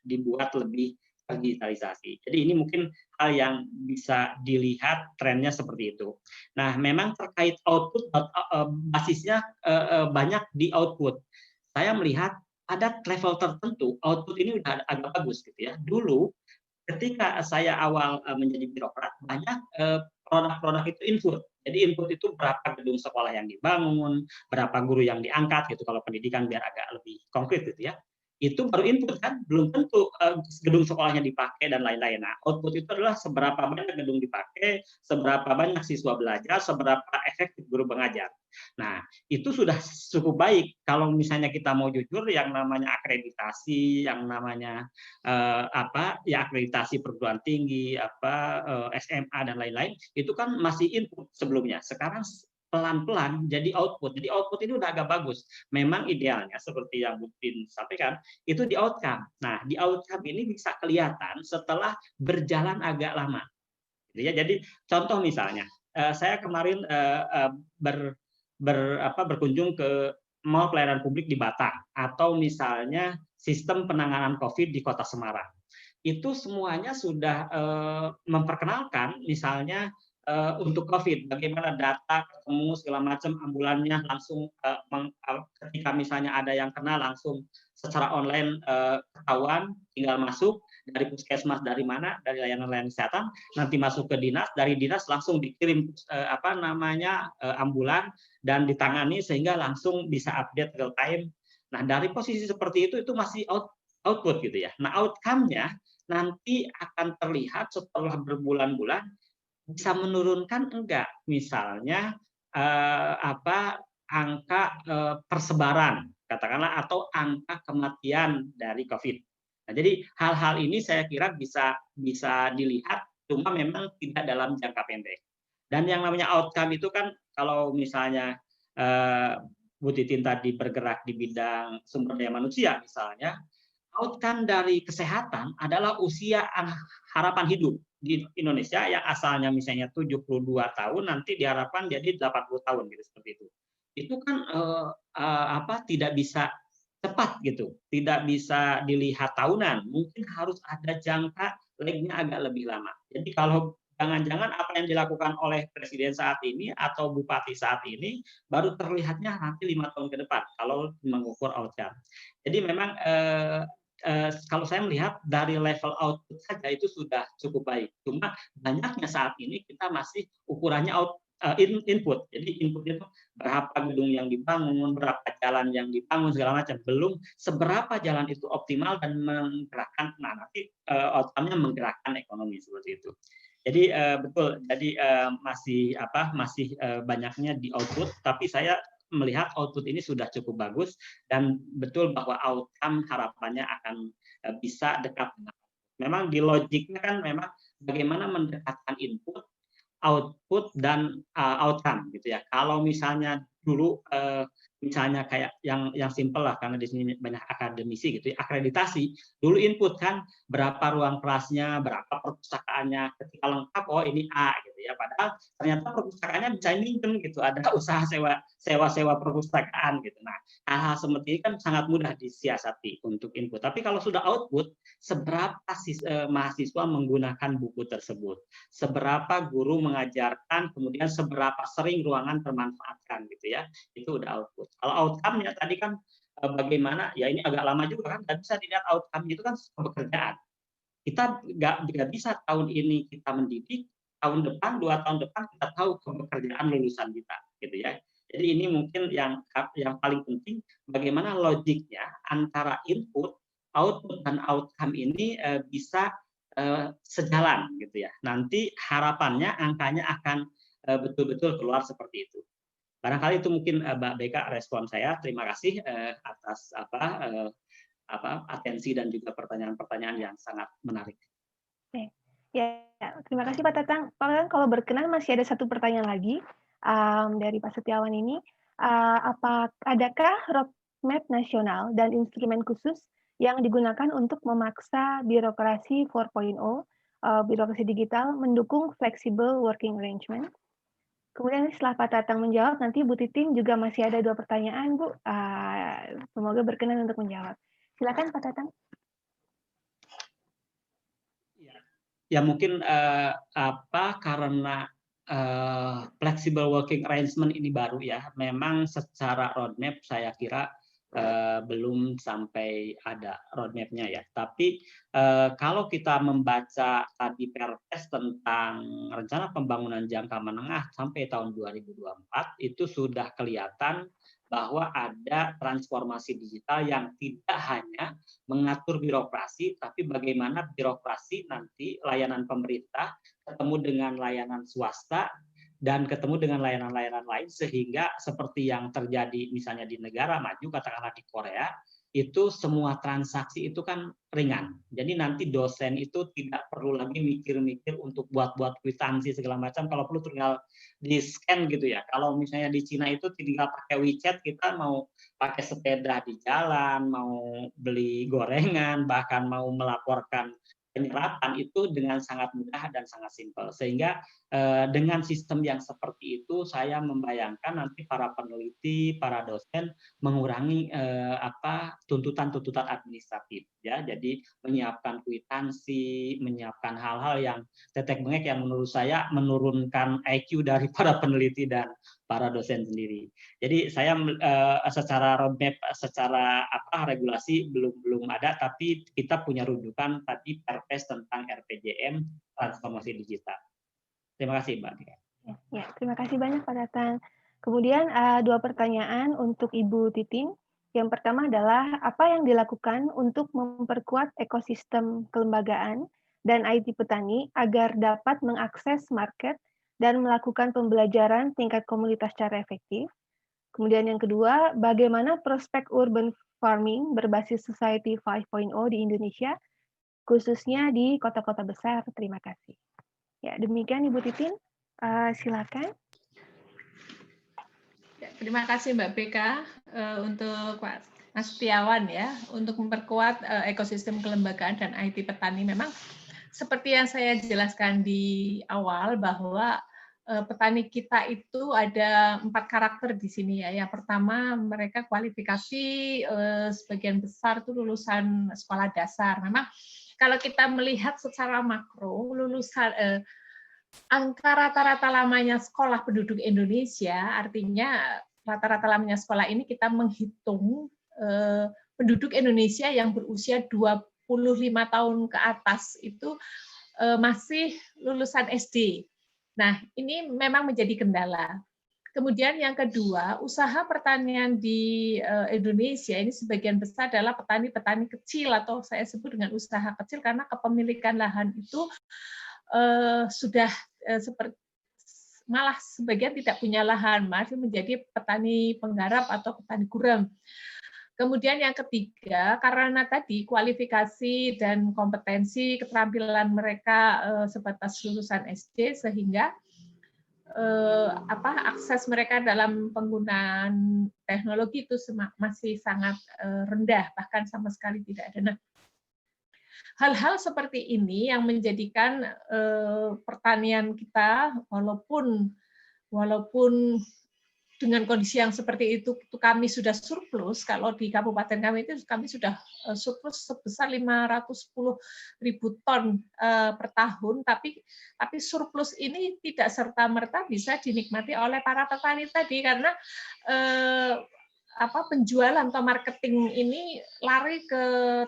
dibuat lebih digitalisasi. Jadi ini mungkin hal yang bisa dilihat trennya seperti itu. Nah, memang terkait output, basisnya banyak di output. Saya melihat ada level tertentu output ini udah agak bagus gitu ya. Dulu ketika saya awal menjadi birokrat, banyak produk-produk itu input. Jadi input itu berapa gedung sekolah yang dibangun, berapa guru yang diangkat gitu, kalau pendidikan biar agak lebih konkret gitu ya. Itu baru input kan, belum tentu gedung sekolahnya dipakai dan lain-lain. Nah, output itu adalah seberapa banyak gedung dipakai, seberapa banyak siswa belajar, seberapa efektif guru mengajar. Nah, itu sudah cukup baik. Kalau misalnya kita mau jujur, yang namanya akreditasi, yang namanya akreditasi perguruan tinggi, SMA dan lain-lain, itu kan masih input sebelumnya. Sekarang pelan-pelan jadi output. Jadi output ini udah agak bagus. Memang idealnya seperti yang Bu Tin sampaikan, itu di outcome. Nah, di outcome ini bisa kelihatan setelah berjalan agak lama. Jadi contoh misalnya, saya kemarin berkunjung ke mall pelayanan publik di Batang, atau misalnya sistem penanganan COVID di Kota Semarang. Itu semuanya sudah memperkenalkan misalnya untuk COVID, bagaimana data ketemu segala macam, ambulannya langsung ketika misalnya ada yang kena langsung secara online ketahuan, tinggal masuk dari puskesmas, dari mana, dari layanan-layanan kesehatan, nanti masuk ke dinas, dari dinas langsung dikirim ambulan dan ditangani sehingga langsung bisa update real time. Nah, dari posisi seperti itu masih output gitu ya. Nah, outcome-nya nanti akan terlihat setelah berbulan-bulan. Bisa menurunkan enggak, misalnya angka persebaran katakanlah, atau angka kematian dari COVID. Nah, jadi hal-hal ini saya kira bisa dilihat, cuma memang tidak dalam jangka pendek. Dan yang namanya outcome itu kan, kalau misalnya Bu Titin tadi bergerak di bidang sumber daya manusia misalnya, outcome dari kesehatan adalah usia harapan hidup di Indonesia yang asalnya misalnya 72 tahun nanti diharapkan jadi 80 tahun gitu seperti itu. Itu kan tidak bisa cepat gitu, tidak bisa dilihat tahunan, mungkin harus ada jangka lengnya agak lebih lama. Jadi kalau jangan-jangan apa yang dilakukan oleh presiden saat ini atau bupati saat ini baru terlihatnya nanti 5 tahun ke depan kalau mengukur outcome. Jadi memang kalau saya melihat dari level output saja itu sudah cukup baik. Cuma banyaknya saat ini kita masih ukurannya input. Jadi inputnya itu berapa gedung yang dibangun, berapa jalan yang dibangun segala macam. Belum seberapa jalan itu optimal dan menggerakkan. Nah nanti outcome-nya menggerakkan ekonomi seperti itu. Jadi betul. Jadi masih banyaknya di output. Tapi saya melihat output ini sudah cukup bagus dan betul bahwa outcome harapannya akan bisa dekat. Memang di logiknya kan memang bagaimana mendekatkan input, output dan outcome gitu ya. Kalau misalnya dulu misalnya kayak yang simpel lah karena di sini banyak akademisi gitu ya, akreditasi dulu input kan berapa ruang kelasnya, berapa perpustakaannya, ketika lengkap oh ini A gitu ya. Padahal ternyata perpustakaannya bisa minjem gitu, ada usaha sewa perpustakaan gitu. Nah, hal-hal seperti ini kan sangat mudah disiasati untuk input. Tapi kalau sudah output, seberapa mahasiswa menggunakan buku tersebut, seberapa guru mengajarkan, kemudian seberapa sering ruangan termanfaatkan gitu ya, itu udah output. Kalau outcome-nya tadi kan bagaimana, ya ini agak lama juga kan, nggak bisa dilihat outcome itu kan pekerjaan. Kita nggak bisa tahun ini kita mendidik, tahun depan, 2 tahun depan kita tahu pekerjaan lulusan kita gitu ya. Jadi ini mungkin yang paling penting, bagaimana logiknya antara input, output dan outcome ini bisa sejalan gitu ya. Nanti harapannya angkanya akan betul-betul keluar seperti itu. Barangkali itu mungkin Mbak Beka respon saya. Terima kasih atas atensi dan juga pertanyaan-pertanyaan yang sangat menarik. Oke. Ya, terima kasih Pak Tatang. Pak Tatang, kalau berkenan masih ada satu pertanyaan lagi dari Pak Setiawan ini. Adakah roadmap nasional dan instrumen khusus yang digunakan untuk memaksa birokrasi 4.0, birokrasi digital, mendukung flexible working arrangement? Kemudian setelah Pak Tatang menjawab, nanti Bu Titin juga masih ada 2 pertanyaan, Bu. Semoga berkenan untuk menjawab. Silakan Pak Tatang. Ya mungkin karena flexible working arrangement ini baru ya, memang secara roadmap saya kira belum sampai ada roadmap-nya ya. Tapi kalau kita membaca tadi Perpres tentang rencana pembangunan jangka menengah sampai tahun 2024 itu sudah kelihatan bahwa ada transformasi digital yang tidak hanya mengatur birokrasi, tapi bagaimana birokrasi nanti layanan pemerintah ketemu dengan layanan swasta dan ketemu dengan layanan-layanan lain, sehingga seperti yang terjadi misalnya di negara maju, katakanlah di Korea, itu semua transaksi itu kan ringan. Jadi nanti dosen itu tidak perlu lagi mikir-mikir untuk buat-buat kwitansi segala macam, kalau perlu tinggal di scan gitu ya. Kalau misalnya di Cina itu tinggal pakai WeChat, kita mau pakai sepeda di jalan, mau beli gorengan, bahkan mau melaporkan penyerapan itu dengan sangat mudah dan sangat simpel. Sehingga dengan sistem yang seperti itu, saya membayangkan nanti para peneliti, para dosen mengurangi tuntutan-tuntutan administratif, ya. Jadi menyiapkan kwitansi, menyiapkan hal-hal yang tetek bengek yang menurut saya menurunkan IQ dari para peneliti dan para dosen sendiri. Jadi saya secara roadmap, secara regulasi belum ada, tapi kita punya rujukan tadi Perpres tentang RPJM transformasi digital. Terima kasih Mbak. Ya, terima kasih banyak Pak Tatang. Kemudian 2 pertanyaan untuk Ibu Titin. Yang pertama adalah apa yang dilakukan untuk memperkuat ekosistem kelembagaan dan IT petani agar dapat mengakses market dan melakukan pembelajaran tingkat komunitas secara efektif. Kemudian yang kedua, bagaimana prospek urban farming berbasis Society 5.0 di Indonesia, khususnya di kota-kota besar. Terima kasih. Ya, demikian Ibu Titin. Silakan. Terima kasih Mbak Beka untuk Mas Setiawan ya, untuk memperkuat ekosistem kelembagaan dan IT petani. Memang seperti yang saya jelaskan di awal bahwa petani kita itu ada 4 karakter di sini ya. Yang pertama, mereka kualifikasi sebagian besar itu lulusan sekolah dasar. Memang kalau kita melihat secara makro, lulusan angka rata-rata lamanya sekolah penduduk Indonesia, artinya rata-rata lamanya sekolah ini kita menghitung penduduk Indonesia yang berusia 25 tahun ke atas itu masih lulusan SD. Nah, ini memang menjadi kendala. Kemudian yang kedua, usaha pertanian di Indonesia ini sebagian besar adalah petani-petani kecil atau saya sebut dengan usaha kecil karena kepemilikan lahan itu sudah seperti malah sebagian tidak punya lahan, masih menjadi petani penggarap atau petani gurem. Kemudian yang ketiga, karena tadi kualifikasi dan kompetensi keterampilan mereka sebatas lulusan SD, sehingga akses mereka dalam penggunaan teknologi itu masih sangat rendah, bahkan sama sekali tidak ada. Nah, hal-hal seperti ini yang menjadikan pertanian kita walaupun dengan kondisi yang seperti itu kami sudah surplus. Kalau di kabupaten kami itu kami sudah surplus sebesar 510.000 ton per tahun, tapi surplus ini tidak serta-merta bisa dinikmati oleh para petani tadi karena penjualan atau marketing ini lari ke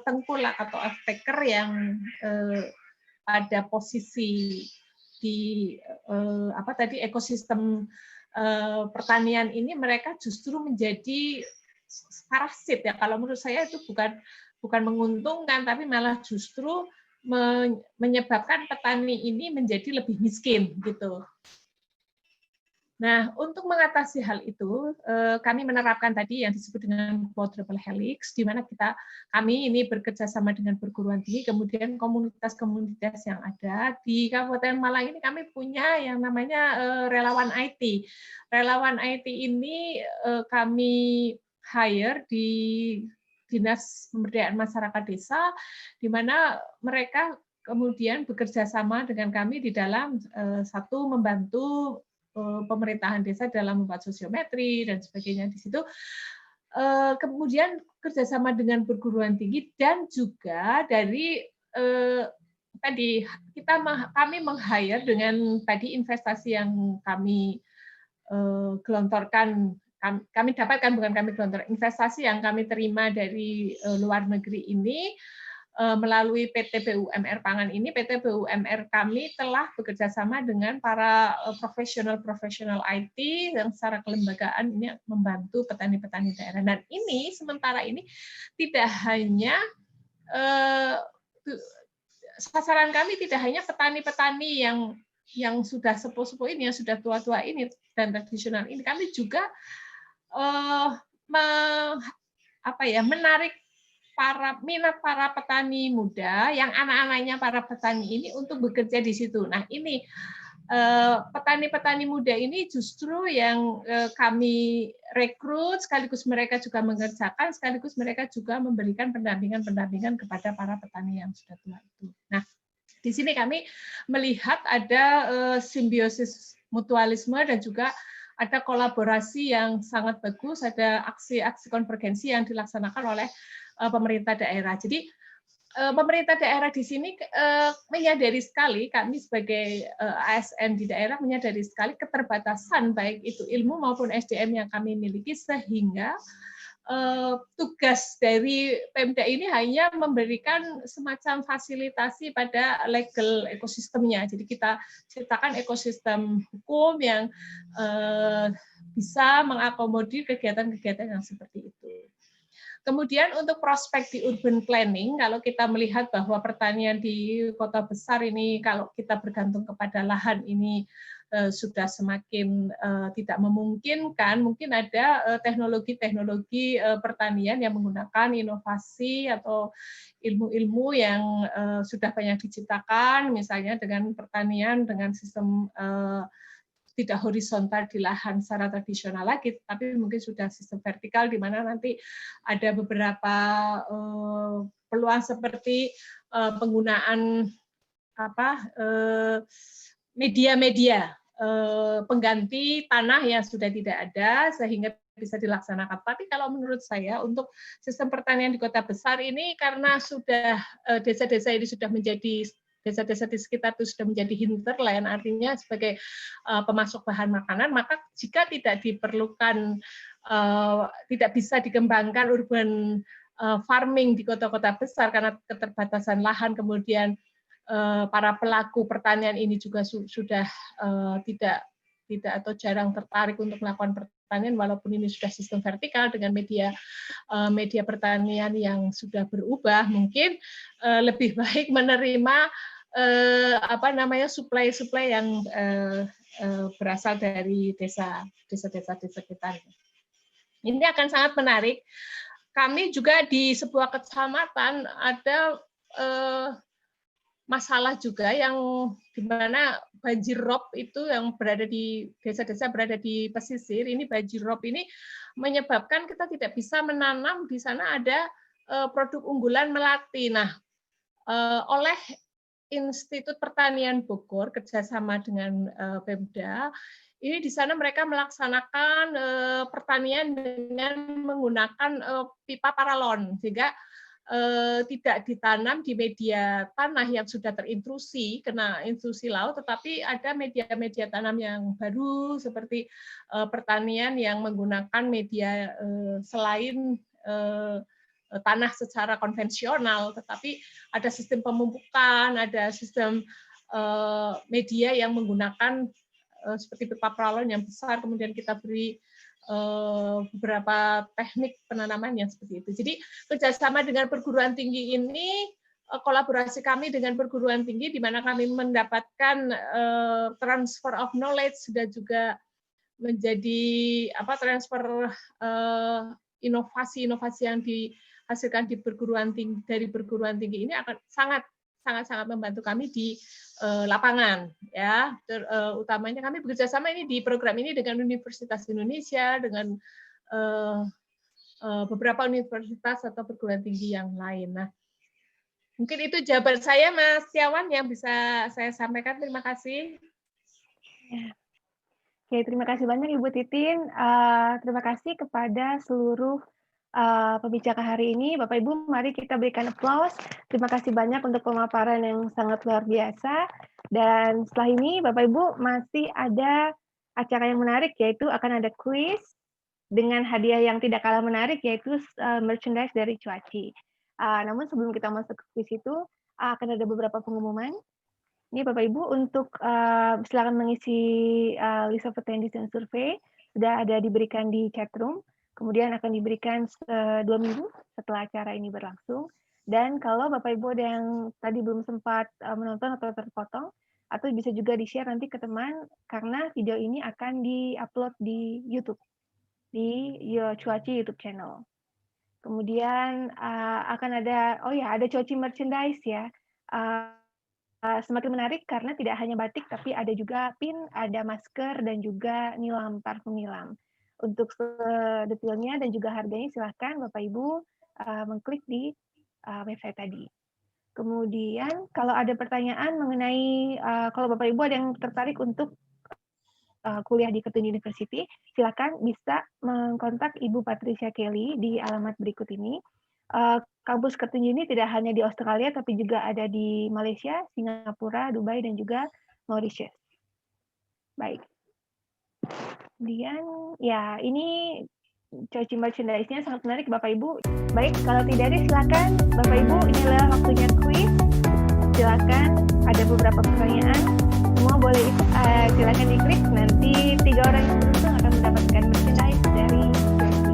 tengkulak atau off-taker yang pada posisi di ekosistem pertanian ini mereka justru menjadi parasit ya. Kalau menurut saya itu bukan menguntungkan, tapi malah justru menyebabkan petani ini menjadi lebih miskin gitu. Nah, untuk mengatasi hal itu, kami menerapkan tadi yang disebut dengan quadruple helix, di mana kami ini bekerja sama dengan perguruan tinggi, kemudian komunitas-komunitas yang ada di Kabupaten Malang ini kami punya yang namanya relawan IT. Relawan IT ini kami hire di Dinas Pemberdayaan Masyarakat Desa, di mana mereka kemudian bekerja sama dengan kami di dalam satu membantu pemerintahan desa dalam membuat sosiometri dan sebagainya di situ. Kemudian kerjasama dengan perguruan tinggi dan juga dari tadi kami meng-hire dengan tadi investasi yang kami gelontorkan, kami dapatkan, bukan kami gelontorkan, investasi yang kami terima dari luar negeri ini melalui PT BUMR Pangan ini, PT BUMR kami telah bekerja sama dengan para profesional IT yang secara kelembagaan ini membantu petani-petani daerah. Dan ini sementara ini tidak hanya sasaran kami tidak hanya petani-petani yang sudah sepuh-sepuh ini, yang sudah tua-tua ini dan tradisional ini, kami juga menarik minat para petani muda yang anak-anaknya para petani ini untuk bekerja di situ. Nah, ini petani-petani muda ini justru yang kami rekrut, sekaligus mereka juga mengerjakan, sekaligus mereka juga memberikan pendampingan kepada para petani yang sudah tua itu. Nah, di sini kami melihat ada simbiosis mutualisme dan juga ada kolaborasi yang sangat bagus, ada aksi-aksi konvergensi yang dilaksanakan oleh pemerintah daerah. Jadi pemerintah daerah di sini menyadari sekali, kami sebagai ASN di daerah menyadari sekali keterbatasan baik itu ilmu maupun SDM yang kami miliki, sehingga tugas dari Pemda ini hanya memberikan semacam fasilitasi pada legal ekosistemnya. Jadi kita ciptakan ekosistem hukum yang bisa mengakomodir kegiatan-kegiatan yang seperti itu. Kemudian untuk prospek di urban planning, kalau kita melihat bahwa pertanian di kota besar ini, kalau kita bergantung kepada lahan ini sudah semakin tidak memungkinkan, mungkin ada teknologi-teknologi pertanian yang menggunakan inovasi atau ilmu-ilmu yang sudah banyak diciptakan, misalnya dengan pertanian dengan sistem tidak horizontal di lahan secara tradisional lagi, tapi mungkin sudah sistem vertikal di mana nanti ada beberapa peluang seperti penggunaan media-media pengganti tanah yang sudah tidak ada sehingga bisa dilaksanakan. Tapi kalau menurut saya untuk sistem pertanian di kota besar ini karena sudah desa-desa ini sudah menjadi desa-desa di sekitar itu sudah menjadi hinterland, artinya sebagai pemasok bahan makanan, maka jika tidak diperlukan, tidak bisa dikembangkan urban farming di kota-kota besar karena keterbatasan lahan, kemudian para pelaku pertanian ini juga sudah tidak atau jarang tertarik untuk melakukan pertanian walaupun ini sudah sistem vertikal dengan media pertanian yang sudah berubah, mungkin lebih baik menerima suplai yang berasal dari desa-desa di sekitarnya. Ini akan sangat menarik. Kami juga di sebuah kecamatan ada masalah juga yang di mana banjir rob itu yang berada di desa-desa berada di pesisir, ini banjir rob ini menyebabkan kita tidak bisa menanam di sana ada produk unggulan melati. Nah, oleh Institut Pertanian Bogor kerjasama dengan Pemda, ini di sana mereka melaksanakan pertanian dengan menggunakan pipa paralon sehingga tidak ditanam di media tanah yang sudah terintrusi, kena intrusi laut, tetapi ada media-media tanam yang baru seperti pertanian yang menggunakan media selain tanah secara konvensional, tetapi ada sistem pemupukan, ada sistem media yang menggunakan seperti pipa paralon yang besar, kemudian kita beri beberapa teknik penanaman yang seperti itu. Jadi kerjasama dengan perguruan tinggi ini, kolaborasi kami dengan perguruan tinggi di mana kami mendapatkan transfer of knowledge dan juga menjadi transfer inovasi-inovasi yang dihasilkan di perguruan tinggi dari perguruan tinggi ini akan sangat membantu kami di lapangan, ya. Utamanya kami bekerjasama ini di program ini dengan Universitas Indonesia, dengan beberapa universitas atau perguruan tinggi yang lain. Nah, mungkin itu jawaban saya, Mas Tiawan, yang bisa saya sampaikan. Terima kasih. Oke, terima kasih banyak Ibu Titin. Terima kasih kepada seluruh pembicara hari ini. Bapak Ibu, mari kita berikan aplaus. Terima kasih banyak untuk pemaparan yang sangat luar biasa. Dan setelah ini Bapak Ibu masih ada acara yang menarik, yaitu akan ada kuis dengan hadiah yang tidak kalah menarik, yaitu merchandise dari Cuaci. Namun sebelum kita masuk ke kuis itu, akan ada beberapa pengumuman. Ini Bapak Ibu untuk silakan mengisi list of attendees dan survei, sudah ada diberikan di chat room. Kemudian akan diberikan 2 minggu setelah acara ini berlangsung. Dan kalau Bapak Ibu ada yang tadi belum sempat menonton atau terpotong, atau bisa juga di-share nanti ke teman, karena video ini akan di-upload di YouTube, di Cuaci YouTube channel. Kemudian akan ada, ada Cuaci merchandise ya. Semakin menarik karena tidak hanya batik, tapi ada juga pin, ada masker, dan juga nilam, parfum nilam. Untuk detailnya dan juga harganya silahkan Bapak Ibu mengklik di website tadi. Kemudian kalau ada pertanyaan mengenai kalau Bapak Ibu ada yang tertarik untuk kuliah di Kertun University, silahkan bisa mengkontak Ibu Patricia Kelly di alamat berikut ini. Kampus Kertun ini tidak hanya di Australia tapi juga ada di Malaysia, Singapura, Dubai, dan juga Mauritius. Baik. Kemudian, ya ini Cuaci merchandise-nya sangat menarik Bapak Ibu. Baik, kalau tidak ada silakan Bapak Ibu, ini adalah waktunya kuis. Silakan, ada beberapa pertanyaan. Semua boleh ikut, silakan diklik. Nanti 3 orang yang beruntung akan mendapatkan merchandise dari Cuaci.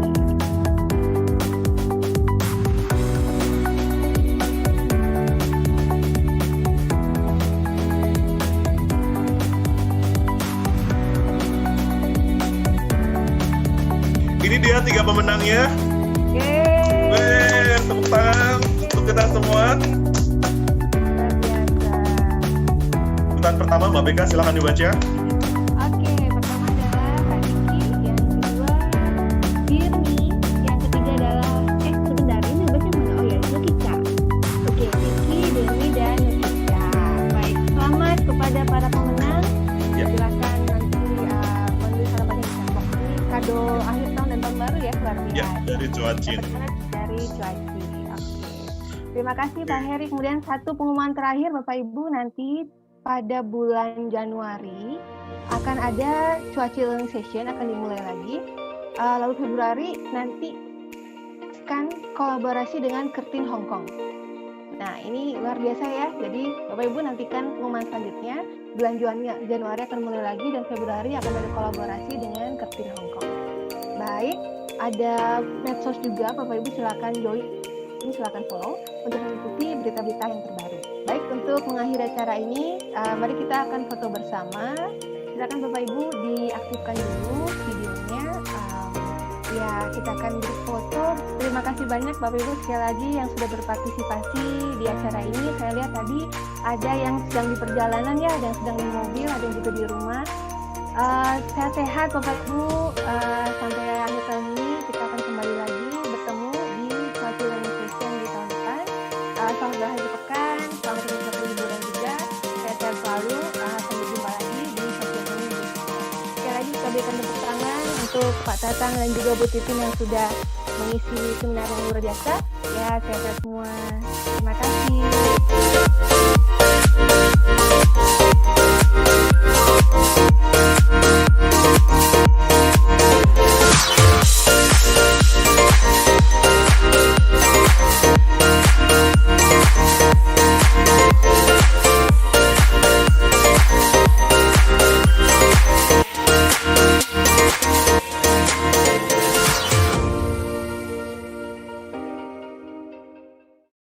Ini dia 3 pemenangnya. Yeay. Tepuk tangan untuk kita semua. Luar biasa. Urutan pertama Mbak Beka, silakan dibaca. Oke, Ya, dari Cuaci. Dari Cuaci. Oke. Terima kasih Pak Heri. Kemudian satu pengumuman terakhir Bapak Ibu, nanti pada bulan Januari akan ada Cuaci Learning Session akan dimulai lagi. Lalu Februari nanti akan kolaborasi dengan Kertin Hong Kong. Nah, ini luar biasa ya. Jadi Bapak Ibu nantikan pengumuman selanjutnya. Bulan Januari akan mulai lagi dan Februari akan ada kolaborasi dengan Kertin Hong Kong. Baik, ada medsos juga. Bapak Ibu silakan join, silakan follow untuk mengikuti berita-berita yang terbaru. Baik, untuk mengakhiri acara ini, mari kita akan foto bersama. Silakan Bapak Ibu diaktifkan dulu videonya. Ya, kita akan berfoto. Terima kasih banyak Bapak Ibu sekali lagi yang sudah berpartisipasi di acara ini. Saya lihat tadi ada yang sedang di perjalanan ya, ada yang sedang di mobil, ada yang juga di rumah. Sehat-sehat Bapak Ibu, sampai akhir tahun ini kita akan kembali lagi bertemu di Cuaci Learning Session di tahun depan. Selamat berakhir pekan, selamat menikmati liburan juga. Sehat-sehat selalu, sampai jumpa lagi di Cuaci Learning Session. Sekali lagi kita berikan tepuk tangan untuk Pak Tatang dan juga Bu Titin yang sudah mengisi seminar yang luar biasa. Ya, sehat-sehat semua. Terima kasih.